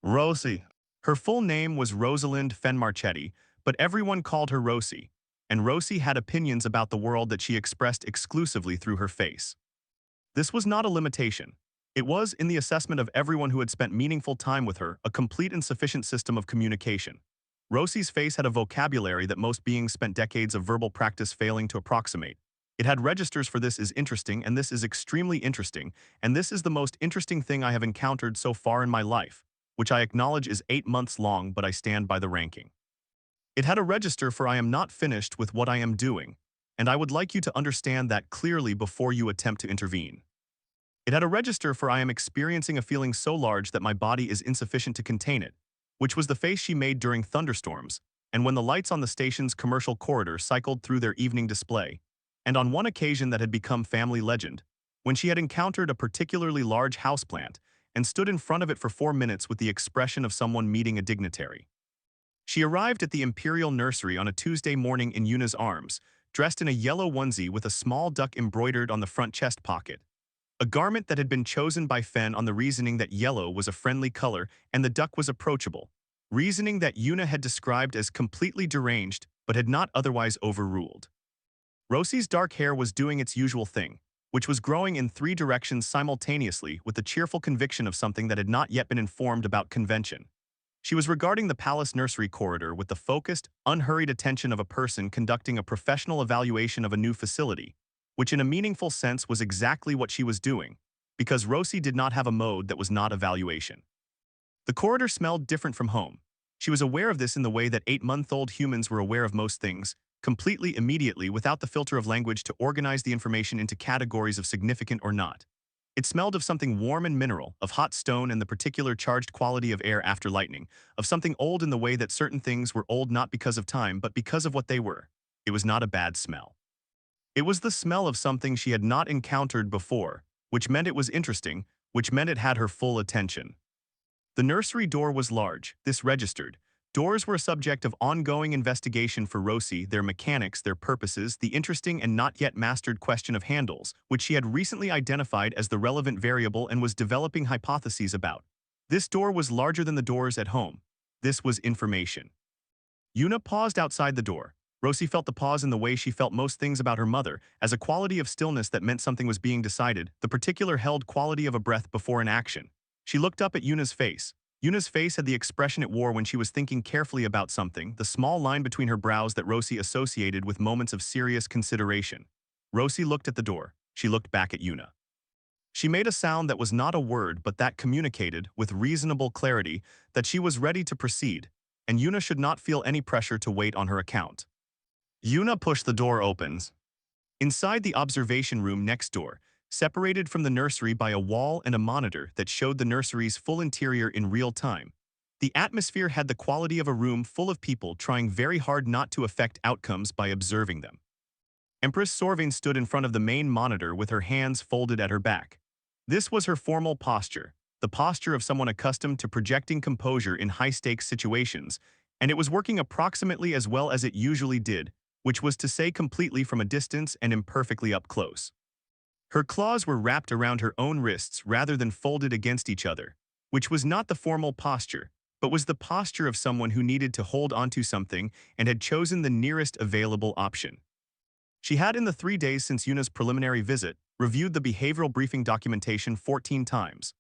Rosie. Her full name was Rosalind Fenmarchetti, but everyone called her Rosie, and Rosie had opinions about the world that she expressed exclusively through her face. This was not a limitation. It was, in the assessment of everyone who had spent meaningful time with her, a complete and sufficient system of communication. Rosie's face had a vocabulary that most beings spent decades of verbal practice failing to approximate. It had registers for this is interesting and this is extremely interesting, and this is the most interesting thing I have encountered so far in my life, which I acknowledge is 8 months long, but I stand by the ranking. It had a register for I am not finished with what I am doing, and I would like you to understand that clearly before you attempt to intervene. It had a register for I am experiencing a feeling so large that my body is insufficient to contain it, which was the face she made during thunderstorms, and when the lights on the station's commercial corridor cycled through their evening display, and on one occasion that had become family legend, when she had encountered a particularly large houseplant and stood in front of it for 4 minutes with the expression of someone meeting a dignitary. She arrived at the Imperial Nursery on a Tuesday morning in Una's arms, dressed in a yellow onesie with a small duck embroidered on the front chest pocket, a garment that had been chosen by Fen on the reasoning that yellow was a friendly color and the duck was approachable, reasoning that Una had described as completely deranged but had not otherwise overruled. Rosie's dark hair was doing its usual thing, which was growing in 3 directions simultaneously with the cheerful conviction of something that had not yet been informed about convention. She was regarding the palace nursery corridor with the focused, unhurried attention of a person conducting a professional evaluation of a new facility, which in a meaningful sense was exactly what she was doing, because Rosie did not have a mode that was not evaluation. The corridor smelled different from home. She was aware of this in the way that 8-month-old humans were aware of most things, completely immediately without the filter of language to organize the information into categories of significant or not. It smelled of something warm and mineral, of hot stone and the particular charged quality of air after lightning, of something old in the way that certain things were old not because of time but because of what they were. It was not a bad smell. It was the smell of something she had not encountered before, which meant it was interesting, which meant it had her full attention. The nursery door was large, this registered. Doors were a subject of ongoing investigation for Rosie, their mechanics, their purposes, the interesting and not yet mastered question of handles, which she had recently identified as the relevant variable and was developing hypotheses about. This door was larger than the doors at home. This was information. Yuna paused outside the door. Rosie felt the pause in the way she felt most things about her mother, as a quality of stillness that meant something was being decided, the particular held quality of a breath before an action. She looked up at Yuna's face. Yuna's face had the expression it wore when she was thinking carefully about something, the small line between her brows that Rosie associated with moments of serious consideration. Rosie looked at the door. She looked back at Yuna. She made a sound that was not a word but that communicated, with reasonable clarity, that she was ready to proceed, and Yuna should not feel any pressure to wait on her account. Yuna pushed the door open. Inside the observation room next door, separated from the nursery by a wall and a monitor that showed the nursery's full interior in real time, the atmosphere had the quality of a room full of people trying very hard not to affect outcomes by observing them. Empress Sorvain stood in front of the main monitor with her hands folded at her back. This was her formal posture, the posture of someone accustomed to projecting composure in high-stakes situations, and it was working approximately as well as it usually did, which was to say completely from a distance and imperfectly up close. Her claws were wrapped around her own wrists rather than folded against each other, which was not the formal posture, but was the posture of someone who needed to hold onto something and had chosen the nearest available option. She had, in the 3 days since Yuna's preliminary visit, reviewed the behavioral briefing documentation 14 times.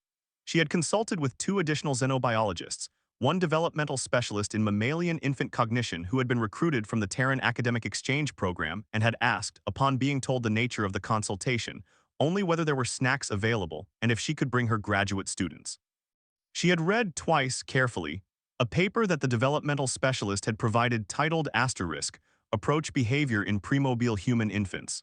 She had consulted with 2 additional xenobiologists, one developmental specialist in mammalian infant cognition who had been recruited from the Terran Academic Exchange Program and had asked, upon being told the nature of the consultation, only whether there were snacks available and if she could bring her graduate students. She had read twice, carefully, a paper that the developmental specialist had provided titled Asterisk, Approach Behavior in Premobile Human Infants.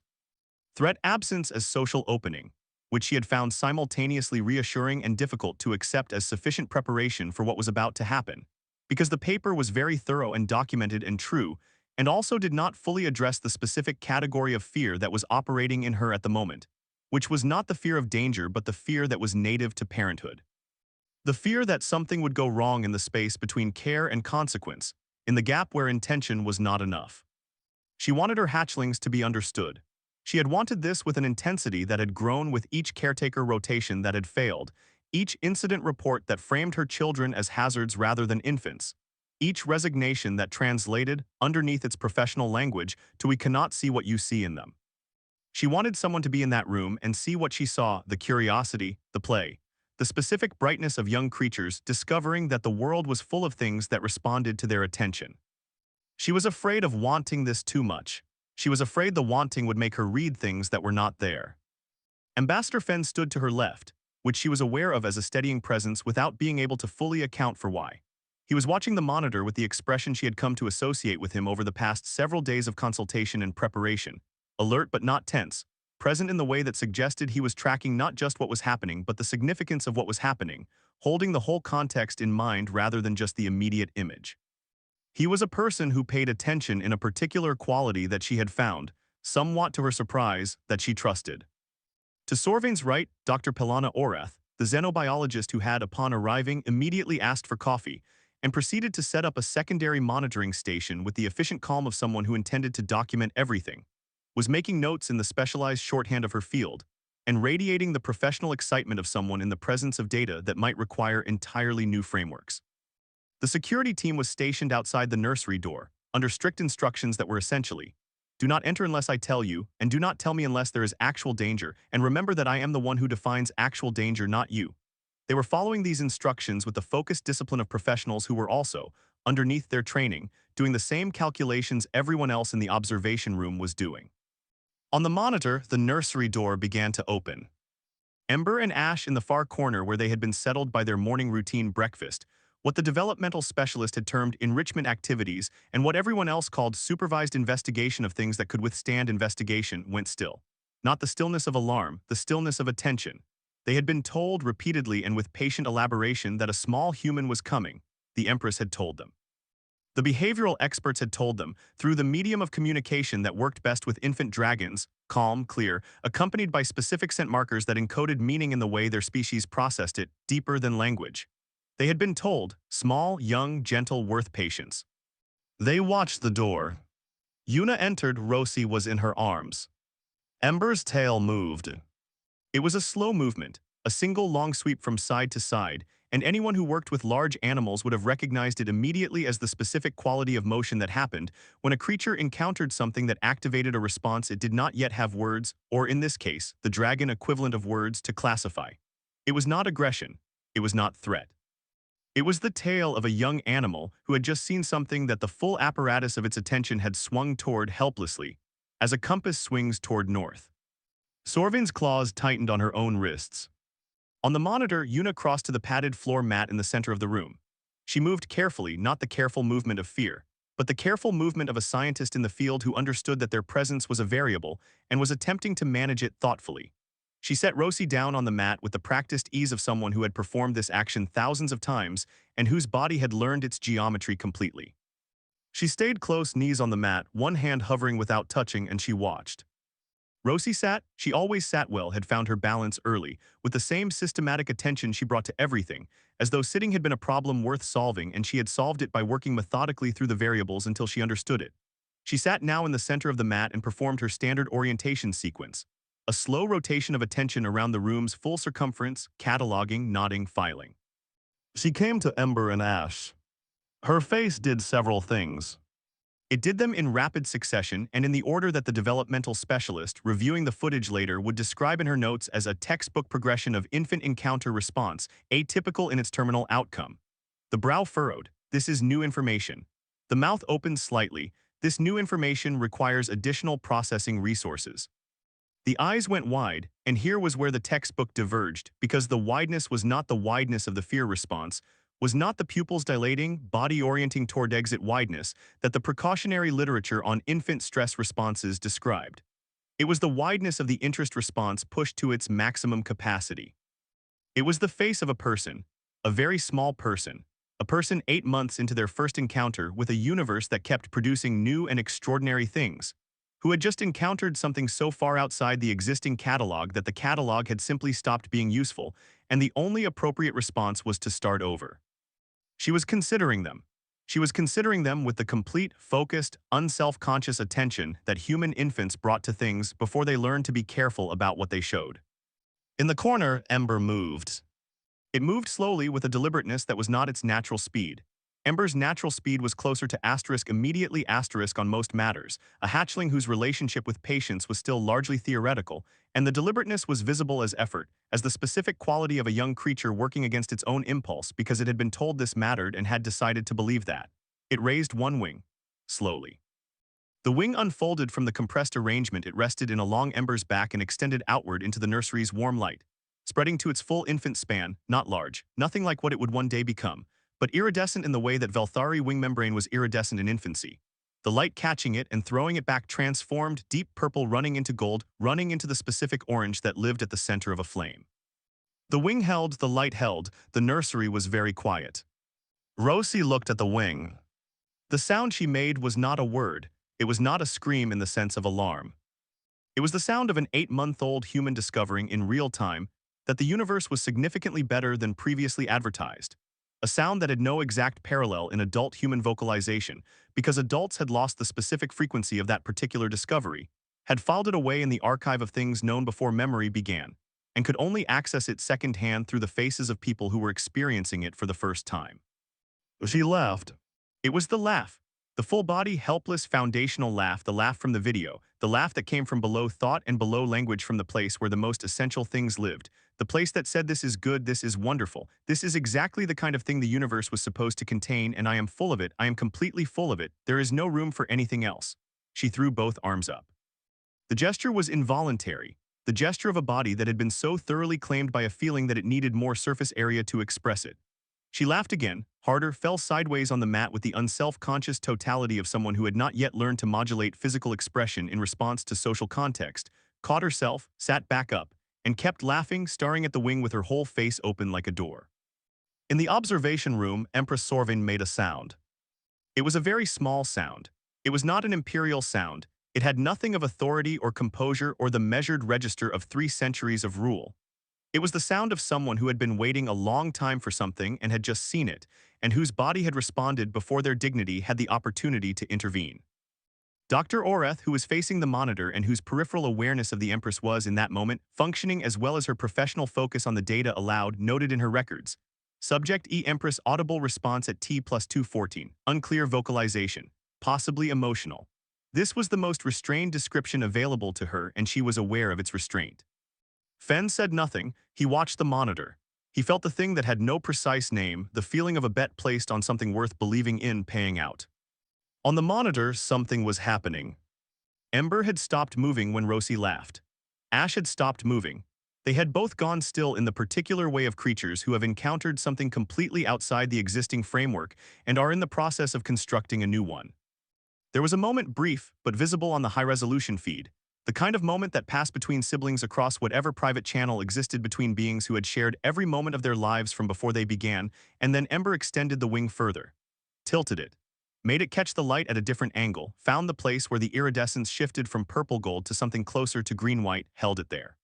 Threat Absence as Social Opening, which she had found simultaneously reassuring and difficult to accept as sufficient preparation for what was about to happen, because the paper was very thorough and documented and true, and also did not fully address the specific category of fear that was operating in her at the moment, which was not the fear of danger but the fear that was native to parenthood. The fear that something would go wrong in the space between care and consequence, in the gap where intention was not enough. She wanted her hatchlings to be understood. She had wanted this with an intensity that had grown with each caretaker rotation that had failed, each incident report that framed her children as hazards rather than infants, each resignation that translated, underneath its professional language, to "we cannot see what you see in them." She wanted someone to be in that room and see what she saw, the curiosity, the play, the specific brightness of young creatures discovering that the world was full of things that responded to their attention. She was afraid of wanting this too much. She was afraid the wanting would make her read things that were not there. Ambassador Fenn stood to her left, which she was aware of as a steadying presence without being able to fully account for why. He was watching the monitor with the expression she had come to associate with him over the past several days of consultation and preparation, alert but not tense, present in the way that suggested he was tracking not just what was happening but the significance of what was happening, holding the whole context in mind rather than just the immediate image. He was a person who paid attention in a particular quality that she had found, somewhat to her surprise, that she trusted. To Sorvain's right, Dr. Pelana Orath, the xenobiologist who had, upon arriving, immediately asked for coffee, and proceeded to set up a secondary monitoring station with the efficient calm of someone who intended to document everything, was making notes in the specialized shorthand of her field, and radiating the professional excitement of someone in the presence of data that might require entirely new frameworks. The security team was stationed outside the nursery door, under strict instructions that were essentially, "Do not enter unless I tell you, and do not tell me unless there is actual danger, and remember that I am the one who defines actual danger, not you." They were following these instructions with the focused discipline of professionals who were also, underneath their training, doing the same calculations everyone else in the observation room was doing. On the monitor, the nursery door began to open. Ember and Ash in the far corner where they had been settled by their morning routine breakfast, what the developmental specialist had termed enrichment activities and what everyone else called supervised investigation of things that could withstand investigation, went still. Not the stillness of alarm, the stillness of attention. They had been told repeatedly and with patient elaboration that a small human was coming, the Empress had told them. The behavioral experts had told them, through the medium of communication that worked best with infant dragons, calm, clear, accompanied by specific scent markers that encoded meaning in the way their species processed it, deeper than language. They had been told, small, young, gentle, worth patience. They watched the door. Yuna entered. Rosie was in her arms. Ember's tail moved. It was a slow movement, a single long sweep from side to side, and anyone who worked with large animals would have recognized it immediately as the specific quality of motion that happened when a creature encountered something that activated a response it did not yet have words, or in this case, the dragon equivalent of words, to classify. It was not aggression. It was not threat. It was the tale of a young animal who had just seen something that the full apparatus of its attention had swung toward helplessly, as a compass swings toward north. Sorvin's claws tightened on her own wrists. On the monitor, Yuna crossed to the padded floor mat in the center of the room. She moved carefully, not the careful movement of fear, but the careful movement of a scientist in the field who understood that their presence was a variable and was attempting to manage it thoughtfully. She set Rosie down on the mat with the practiced ease of someone who had performed this action thousands of times and whose body had learned its geometry completely. She stayed close, knees on the mat, one hand hovering without touching, and she watched. Rosie sat. She always sat well, had found her balance early, with the same systematic attention she brought to everything, as though sitting had been a problem worth solving and she had solved it by working methodically through the variables until she understood it. She sat now in the center of the mat and performed her standard orientation sequence, a slow rotation of attention around the room's full circumference, cataloging, nodding, filing. She came to Ember and Ash. Her face did several things. It did them in rapid succession and in the order that the developmental specialist, reviewing the footage later, would describe in her notes as a textbook progression of infant encounter response, atypical in its terminal outcome. The brow furrowed. This is new information. The mouth opened slightly. This new information requires additional processing resources. The eyes went wide, and here was where the textbook diverged, because the wideness was not the wideness of the fear response, was not the pupils dilating, body orienting toward exit wideness that the precautionary literature on infant stress responses described. It was the wideness of the interest response pushed to its maximum capacity. It was the face of a person, a very small person, a person 8 months into their first encounter with a universe that kept producing new and extraordinary things, who had just encountered something so far outside the existing catalog that the catalog had simply stopped being useful, and the only appropriate response was to start over. She was considering them. She was considering them with the complete, focused, unself-conscious attention that human infants brought to things before they learned to be careful about what they showed. In the corner, Ember moved. It moved slowly with a deliberateness that was not its natural speed. Ember's natural speed was closer to asterisk immediately asterisk on most matters, a hatchling whose relationship with patience was still largely theoretical, and the deliberateness was visible as effort, as the specific quality of a young creature working against its own impulse because it had been told this mattered and had decided to believe that. It raised one wing. Slowly. The wing unfolded from the compressed arrangement it rested in along Ember's back and extended outward into the nursery's warm light, spreading to its full infant span, not large, nothing like what it would one day become, but iridescent in the way that Velthari wing membrane was iridescent in infancy. The light catching it and throwing it back transformed, deep purple running into gold, running into the specific orange that lived at the center of a flame. The wing held, the light held, the nursery was very quiet. Rosie looked at the wing. The sound she made was not a word. It was not a scream in the sense of alarm. It was the sound of an 8-month-old human discovering in real time that the universe was significantly better than previously advertised. A sound that had no exact parallel in adult human vocalization, because adults had lost the specific frequency of that particular discovery, had filed it away in the archive of things known before memory began, and could only access it secondhand through the faces of people who were experiencing it for the first time. She laughed. It was the laugh. The full-body, helpless, foundational laugh, the laugh from the video, The laugh that came from below thought and below language from the place where the most essential things lived. The place that said this is good, this is wonderful, this is exactly the kind of thing the universe was supposed to contain, and I am full of it, I am completely full of it, there is no room for anything else. She threw both arms up. The gesture was involuntary, the gesture of a body that had been so thoroughly claimed by a feeling that it needed more surface area to express it. She laughed again, harder, fell sideways on the mat with the unself-conscious totality of someone who had not yet learned to modulate physical expression in response to social context, caught herself, sat back up, and kept laughing, staring at the wing with her whole face open like a door. In the observation room, Empress Sorvin made a sound. It was a very small sound. It was not an imperial sound. It had nothing of authority or composure or the measured register of 3 centuries of rule. It was the sound of someone who had been waiting a long time for something and had just seen it, and whose body had responded before their dignity had the opportunity to intervene. Dr. Oreth, who was facing the monitor and whose peripheral awareness of the Empress was, in that moment, functioning as well as her professional focus on the data aloud, noted in her records. Subject E. Empress audible response at T+214, unclear vocalization, possibly emotional. This was the most restrained description available to her, and she was aware of its restraint. Fen said nothing. He watched the monitor. He felt the thing that had no precise name, the feeling of a bet placed on something worth believing in paying out. On the monitor, something was happening. Ember had stopped moving when Rosie laughed. Ash had stopped moving. They had both gone still in the particular way of creatures who have encountered something completely outside the existing framework and are in the process of constructing a new one. There was a moment, brief but visible on the high-resolution feed, the kind of moment that passed between siblings across whatever private channel existed between beings who had shared every moment of their lives from before they began, and then Ember extended the wing further, tilted it, made it catch the light at a different angle, found the place where the iridescence shifted from purple-gold to something closer to green-white, held it there.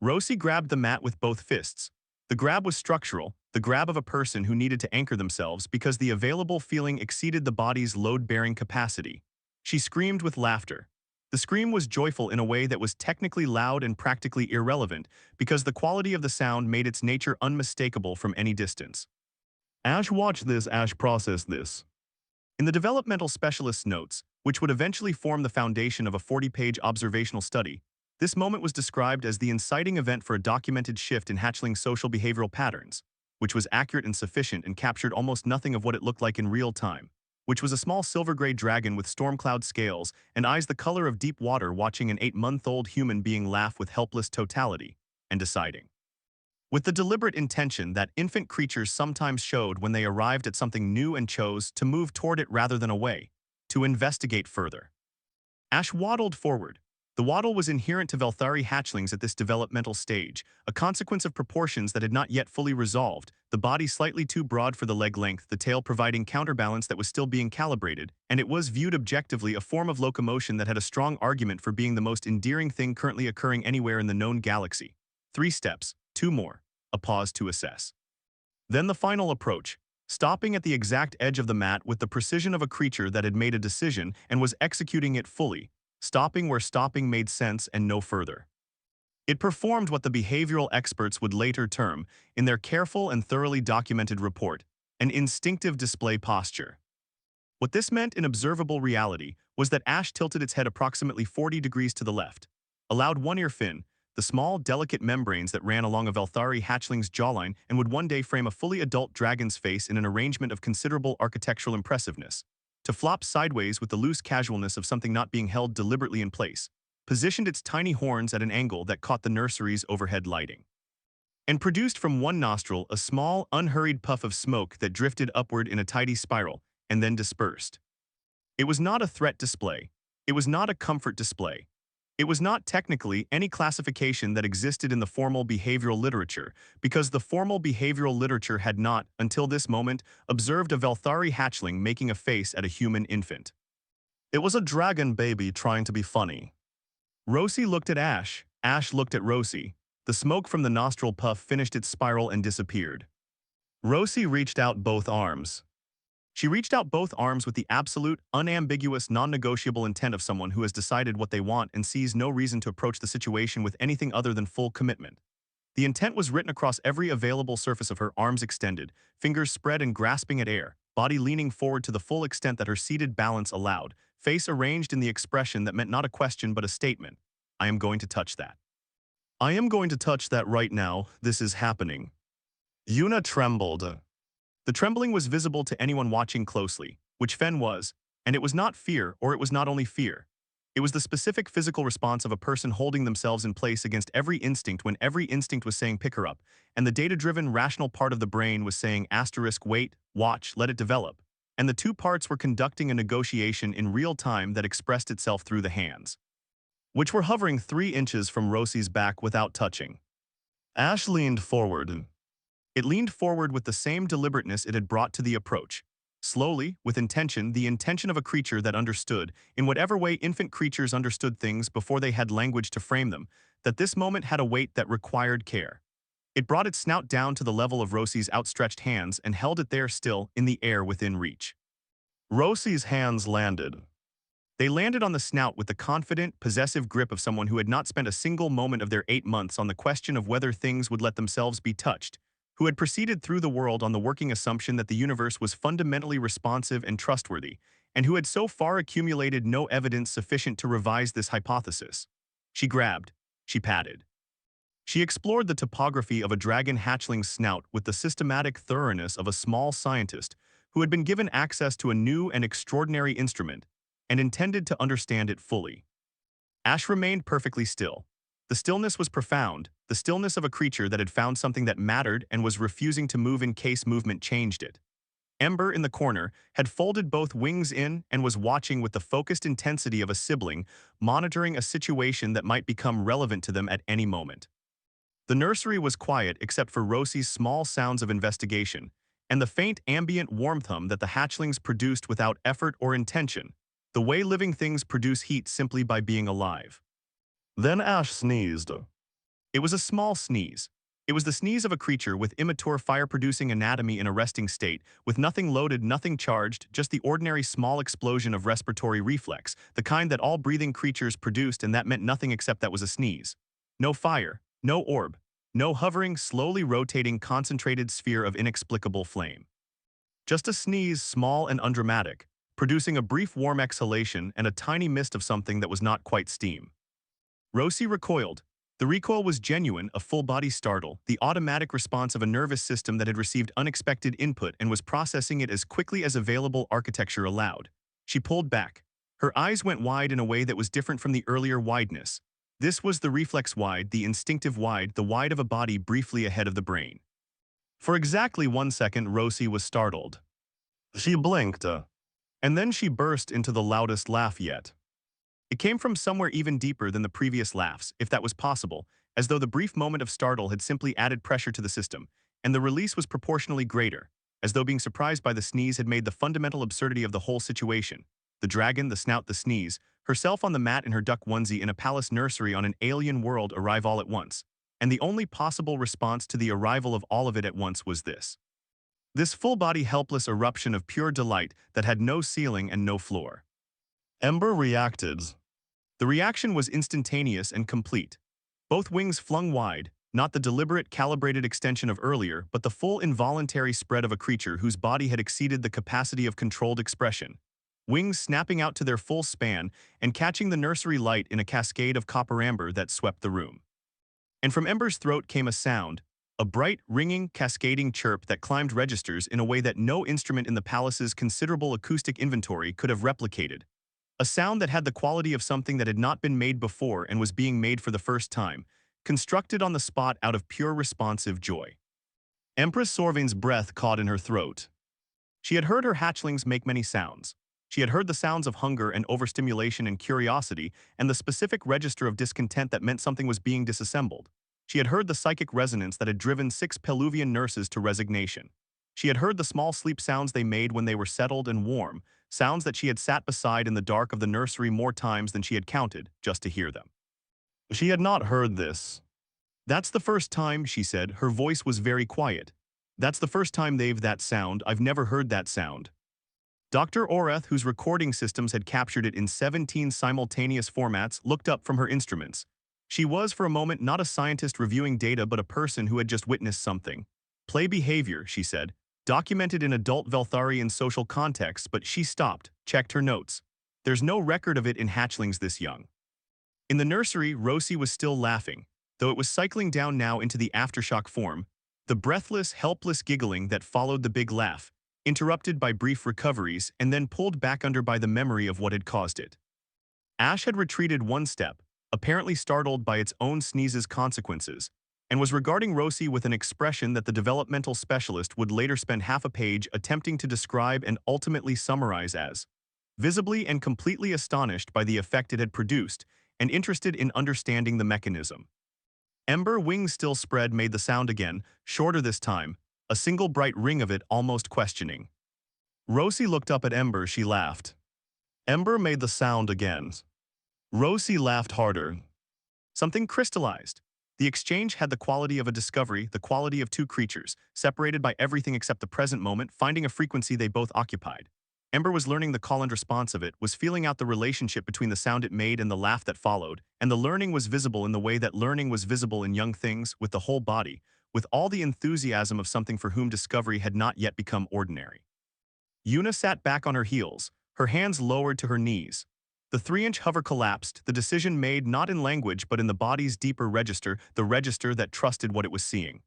Rosie grabbed the mat with both fists. The grab was structural, the grab of a person who needed to anchor themselves because the available feeling exceeded the body's load-bearing capacity. She screamed with laughter. The scream was joyful in a way that was technically loud and practically irrelevant because the quality of the sound made its nature unmistakable from any distance. Ash watched this, Ash processed this. In the developmental specialist's notes, which would eventually form the foundation of a 40-page observational study, this moment was described as the inciting event for a documented shift in hatchling social behavioral patterns, which was accurate and sufficient and captured almost nothing of what it looked like in real time, which was a small silver-gray dragon with storm cloud scales and eyes the color of deep water watching an 8-month-old human being laugh with helpless totality, and deciding. With the deliberate intention that infant creatures sometimes showed when they arrived at something new and chose to move toward it rather than away, to investigate further. Ash waddled forward. The waddle was inherent to Velthari hatchlings at this developmental stage, a consequence of proportions that had not yet fully resolved, the body slightly too broad for the leg length, the tail providing counterbalance that was still being calibrated, and it was viewed objectively a form of locomotion that had a strong argument for being the most endearing thing currently occurring anywhere in the known galaxy. 3 steps, 2 more, a pause to assess. Then the final approach, stopping at the exact edge of the mat with the precision of a creature that had made a decision and was executing it fully, stopping where stopping made sense and no further. It performed what the behavioral experts would later term, in their careful and thoroughly documented report, an instinctive display posture. What this meant in observable reality was that Ash tilted its head approximately 40 degrees to the left, allowed one ear fin, the small, delicate membranes that ran along a Velthari hatchling's jawline and would one day frame a fully adult dragon's face in an arrangement of considerable architectural impressiveness, to flop sideways with the loose casualness of something not being held deliberately in place, positioned its tiny horns at an angle that caught the nursery's overhead lighting, and produced from one nostril a small, unhurried puff of smoke that drifted upward in a tidy spiral, and then dispersed. It was not a threat display. It was not a comfort display. It was not technically any classification that existed in the formal behavioral literature, because the formal behavioral literature had not, until this moment, observed a Velthari hatchling making a face at a human infant. It was a dragon baby trying to be funny. Rosie looked at Ash. Ash looked at Rosie. The smoke from the nostril puff finished its spiral and disappeared. Rosie reached out both arms. She reached out both arms with the absolute, unambiguous, non-negotiable intent of someone who has decided what they want and sees no reason to approach the situation with anything other than full commitment. The intent was written across every available surface of her, arms extended, fingers spread and grasping at air, body leaning forward to the full extent that her seated balance allowed, face arranged in the expression that meant not a question but a statement. I am going to touch that. I am going to touch that right now. This is happening. Yuna trembled. The trembling was visible to anyone watching closely, which Fen was, and it was not fear, or it was not only fear. It was the specific physical response of a person holding themselves in place against every instinct when every instinct was saying pick her up, and the data-driven rational part of the brain was saying asterisk wait, watch, let it develop, and the two parts were conducting a negotiation in real time that expressed itself through the hands, which were hovering 3 inches from Rosie's back without touching. Ash leaned forward. It leaned forward with the same deliberateness it had brought to the approach. Slowly, with intention, the intention of a creature that understood, in whatever way infant creatures understood things before they had language to frame them, that this moment had a weight that required care. It brought its snout down to the level of Rosie's outstretched hands and held it there still, in the air within reach. Rosie's hands landed. They landed on the snout with the confident, possessive grip of someone who had not spent a single moment of their 8 months on the question of whether things would let themselves be touched, who had proceeded through the world on the working assumption that the universe was fundamentally responsive and trustworthy, and who had so far accumulated no evidence sufficient to revise this hypothesis. She grabbed. She patted. She explored the topography of a dragon hatchling's snout with the systematic thoroughness of a small scientist who had been given access to a new and extraordinary instrument and intended to understand it fully. Ash remained perfectly still. The stillness was profound, the stillness of a creature that had found something that mattered and was refusing to move in case movement changed it. Ember, in the corner, had folded both wings in and was watching with the focused intensity of a sibling, monitoring a situation that might become relevant to them at any moment. The nursery was quiet except for Rosie's small sounds of investigation, and the faint ambient warmth hum that the hatchlings produced without effort or intention, the way living things produce heat simply by being alive. Then Ash sneezed. It was a small sneeze. It was the sneeze of a creature with immature fire-producing anatomy in a resting state, with nothing loaded, nothing charged, just the ordinary small explosion of respiratory reflex, the kind that all breathing creatures produced, and that meant nothing except that was a sneeze. No fire, no orb, no hovering, slowly rotating, concentrated sphere of inexplicable flame. Just a sneeze, small and undramatic, producing a brief warm exhalation and a tiny mist of something that was not quite steam. Rosie recoiled. The recoil was genuine, a full-body startle, the automatic response of a nervous system that had received unexpected input and was processing it as quickly as available architecture allowed. She pulled back. Her eyes went wide in a way that was different from the earlier wideness. This was the reflex wide, the instinctive wide, the wide of a body briefly ahead of the brain. For exactly 1 second, Rosie was startled. She blinked, and then she burst into the loudest laugh yet. It came from somewhere even deeper than the previous laughs, if that was possible, as though the brief moment of startle had simply added pressure to the system, and the release was proportionally greater, as though being surprised by the sneeze had made the fundamental absurdity of the whole situation. The dragon, the snout, the sneeze, herself on the mat in her duck onesie in a palace nursery on an alien world arrive all at once, and the only possible response to the arrival of all of it at once was this. This full-body helpless eruption of pure delight that had no ceiling and no floor. Ember reacted. The reaction was instantaneous and complete. Both wings flung wide, not the deliberate, calibrated extension of earlier, but the full involuntary spread of a creature whose body had exceeded the capacity of controlled expression. Wings snapping out to their full span and catching the nursery light in a cascade of copper amber that swept the room. And from Ember's throat came a sound, a bright, ringing, cascading chirp that climbed registers in a way that no instrument in the palace's considerable acoustic inventory could have replicated. A sound that had the quality of something that had not been made before and was being made for the first time, constructed on the spot out of pure responsive joy. Empress Sorvin's breath caught in her throat. She had heard her hatchlings make many sounds. She had heard the sounds of hunger and overstimulation and curiosity and the specific register of discontent that meant something was being disassembled. She had heard the psychic resonance that had driven 6 Peluvian nurses to resignation. She had heard the small sleep sounds they made when they were settled and warm, sounds that she had sat beside in the dark of the nursery more times than she had counted, just to hear them. She had not heard this. That's the first time, she said. Her voice was very quiet. That's the first time that sound. I've never heard that sound. Dr. Oreth, whose recording systems had captured it in 17 simultaneous formats, looked up from her instruments. She was, for a moment, not a scientist reviewing data but a person who had just witnessed something. Play behavior, she said. Documented in adult Veltharian social contexts, but she stopped, checked her notes. There's no record of it in hatchlings this young. In the nursery, Rosie was still laughing, though it was cycling down now into the aftershock form, the breathless, helpless giggling that followed the big laugh, interrupted by brief recoveries and then pulled back under by the memory of what had caused it. Ash had retreated one step, apparently startled by its own sneeze's consequences, and was regarding Rosie with an expression that the developmental specialist would later spend half a page attempting to describe and ultimately summarize as visibly and completely astonished by the effect it had produced and interested in understanding the mechanism. Ember, wings still spread, made the sound again, shorter this time, a single bright ring of it almost questioning. Rosie looked up at Ember. She laughed. Ember made the sound again. Rosie laughed harder. Something crystallized. The exchange had the quality of a discovery, the quality of two creatures, separated by everything except the present moment, finding a frequency they both occupied. Ember was learning the call and response of it, was feeling out the relationship between the sound it made and the laugh that followed, and the learning was visible in the way that learning was visible in young things, with the whole body, with all the enthusiasm of something for whom discovery had not yet become ordinary. Yuna sat back on her heels, her hands lowered to her knees. The 3-inch hover collapsed, the decision made not in language but in the body's deeper register, the register that trusted what it was seeing.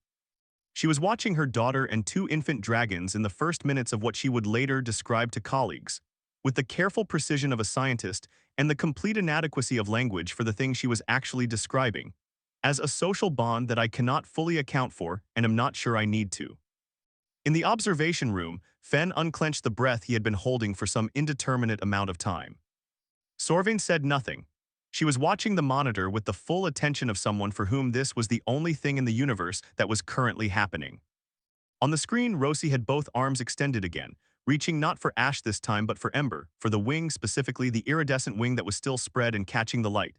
She was watching her daughter and 2 infant dragons in the first minutes of what she would later describe to colleagues, with the careful precision of a scientist and the complete inadequacy of language for the thing she was actually describing, as a social bond that I cannot fully account for and am not sure I need to. In the observation room, Fen unclenched the breath he had been holding for some indeterminate amount of time. Sorvin said nothing. She was watching the monitor with the full attention of someone for whom this was the only thing in the universe that was currently happening. On the screen, Rosie had both arms extended again, reaching not for Ash this time but for Ember, for the wing, specifically the iridescent wing that was still spread and catching the light.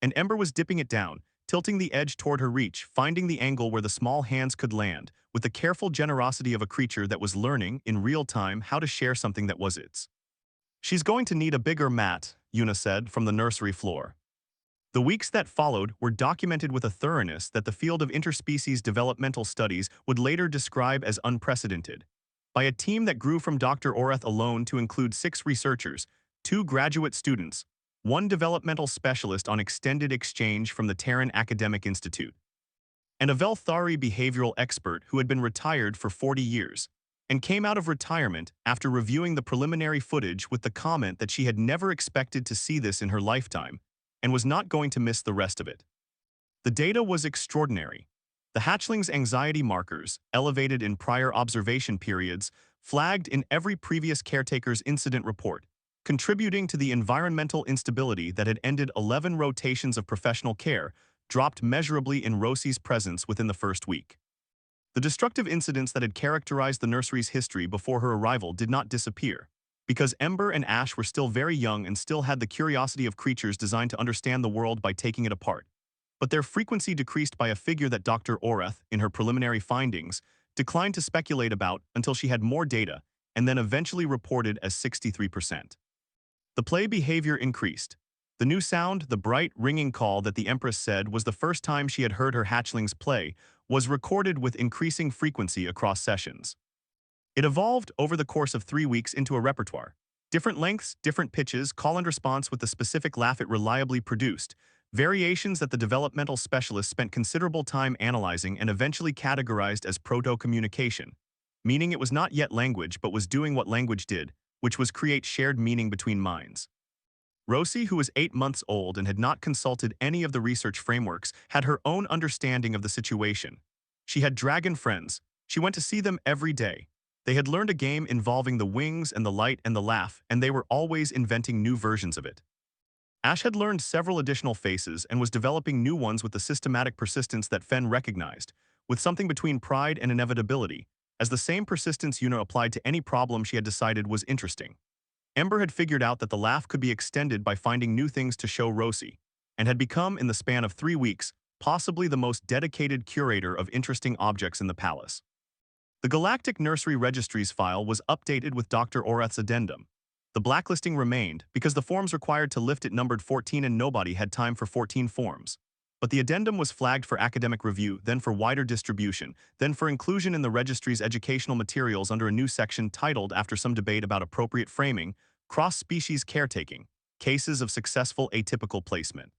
And Ember was dipping it down, tilting the edge toward her reach, finding the angle where the small hands could land, with the careful generosity of a creature that was learning, in real time, how to share something that was its. "She's going to need a bigger mat," Yuna said from the nursery floor. The weeks that followed were documented with a thoroughness that the field of interspecies developmental studies would later describe as unprecedented. By a team that grew from Dr. Oreth alone to include 6 researchers, 2 graduate students, 1 developmental specialist on extended exchange from the Terran Academic Institute, and a Velthari behavioral expert who had been retired for 40 years, and came out of retirement after reviewing the preliminary footage with the comment that she had never expected to see this in her lifetime, and was not going to miss the rest of it. The data was extraordinary. The hatchling's anxiety markers, elevated in prior observation periods, flagged in every previous caretaker's incident report, contributing to the environmental instability that had ended 11 rotations of professional care, dropped measurably in Rosie's presence within the first week. The destructive incidents that had characterized the nursery's history before her arrival did not disappear, because Ember and Ash were still very young and still had the curiosity of creatures designed to understand the world by taking it apart. But their frequency decreased by a figure that Dr. Oreth, in her preliminary findings, declined to speculate about until she had more data, and then eventually reported as 63%. The play behavior increased. The new sound, the bright, ringing call that the Empress said was the first time she had heard her hatchlings play, was recorded with increasing frequency across sessions. It evolved over the course of 3 weeks into a repertoire. Different lengths, different pitches, call and response with the specific laugh it reliably produced, variations that the developmental specialists spent considerable time analyzing and eventually categorized as proto-communication, meaning it was not yet language but was doing what language did, which was create shared meaning between minds. Rosie, who was 8 months old and had not consulted any of the research frameworks, had her own understanding of the situation. She had dragon friends. She went to see them every day. They had learned a game involving the wings and the light and the laugh, and they were always inventing new versions of it. Ash had learned several additional faces and was developing new ones with the systematic persistence that Fen recognized, with something between pride and inevitability, as the same persistence Yuna applied to any problem she had decided was interesting. Ember had figured out that the laugh could be extended by finding new things to show Rosie, and had become, in the span of 3 weeks, possibly the most dedicated curator of interesting objects in the palace. The Galactic Nursery Registries file was updated with Dr. Oreth's addendum. The blacklisting remained because the forms required to lift it numbered 14 and nobody had time for 14 forms. But the addendum was flagged for academic review, then for wider distribution, then for inclusion in the registry's educational materials under a new section titled, after some debate about appropriate framing, Cross-Species Caretaking, cases of successful atypical placement.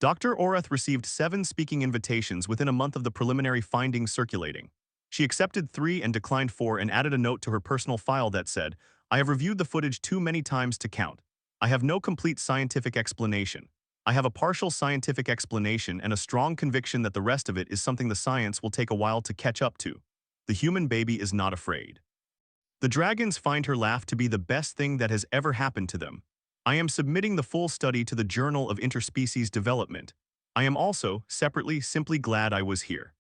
Dr. Orath received 7 speaking invitations within a month of the preliminary findings circulating. She accepted 3 and declined 4 and added a note to her personal file that said, "I have reviewed the footage too many times to count. I have no complete scientific explanation. I have a partial scientific explanation and a strong conviction that the rest of it is something the science will take a while to catch up to. The human baby is not afraid." The dragons find her laugh to be the best thing that has ever happened to them. I am submitting the full study to the Journal of Interspecies Development. I am also, separately, simply glad I was here.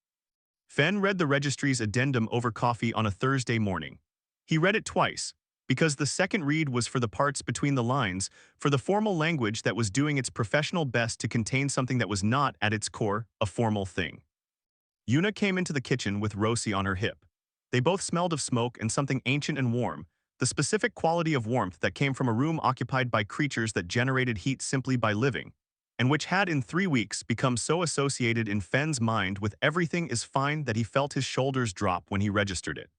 Fen read the registry's addendum over coffee on a Thursday morning. He read it twice, because the second read was for the parts between the lines, for the formal language that was doing its professional best to contain something that was not, at its core, a formal thing. Yuna came into the kitchen with Rosie on her hip. They both smelled of smoke and something ancient and warm, the specific quality of warmth that came from a room occupied by creatures that generated heat simply by living, and which had in 3 weeks become so associated in Fen's mind with everything is fine that he felt his shoulders drop when he registered it.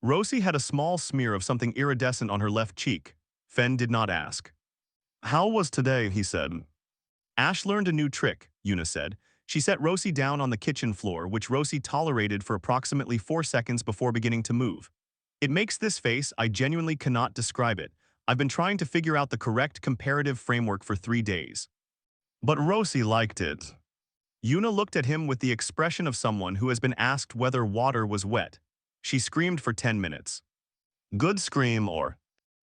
Rosie had a small smear of something iridescent on her left cheek. Fen did not ask. "How was today?" he said. "Ash learned a new trick," Yuna said. She set Rosie down on the kitchen floor, which Rosie tolerated for approximately 4 seconds before beginning to move. "It makes this face, I genuinely cannot describe it. I've been trying to figure out the correct comparative framework for 3 days." But Rosie liked it. Yuna looked at him with the expression of someone who has been asked whether water was wet. She screamed for 10 minutes. "Good scream, or—"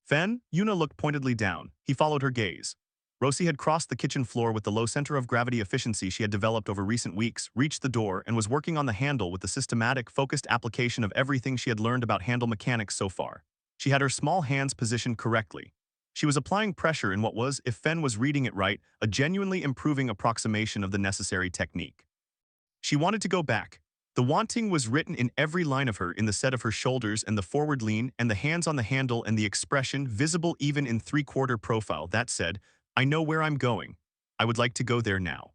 "Fen?" Yuna looked pointedly down. He followed her gaze. Rosie had crossed the kitchen floor with the low center of gravity efficiency she had developed over recent weeks, reached the door, and was working on the handle with the systematic, focused application of everything she had learned about handle mechanics so far. She had her small hands positioned correctly. She was applying pressure in what was, if Fen was reading it right, a genuinely improving approximation of the necessary technique. She wanted to go back. The wanting was written in every line of her, in the set of her shoulders and the forward lean and the hands on the handle and the expression visible even in 3/4 profile that said, "I know where I'm going. I would like to go there now."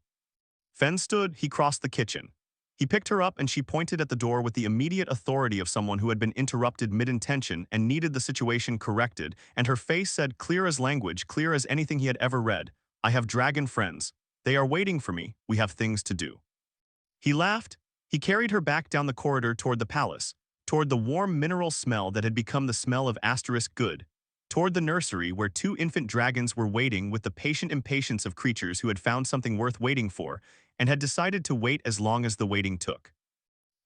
Fen stood, he crossed the kitchen. He picked her up and she pointed at the door with the immediate authority of someone who had been interrupted mid-intention and needed the situation corrected, and her face said clear as language, clear as anything he had ever read, "I have dragon friends. They are waiting for me. We have things to do." He laughed. He carried her back down the corridor toward the palace, toward the warm mineral smell that had become the smell of asterisk good, toward the nursery where 2 infant dragons were waiting with the patient impatience of creatures who had found something worth waiting for and had decided to wait as long as the waiting took.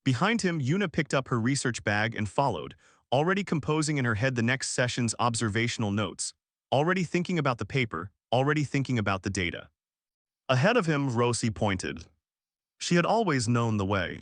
Behind him, Yuna picked up her research bag and followed, already composing in her head the next session's observational notes, already thinking about the paper, already thinking about the data. Ahead of him, Rosie pointed. She had always known the way.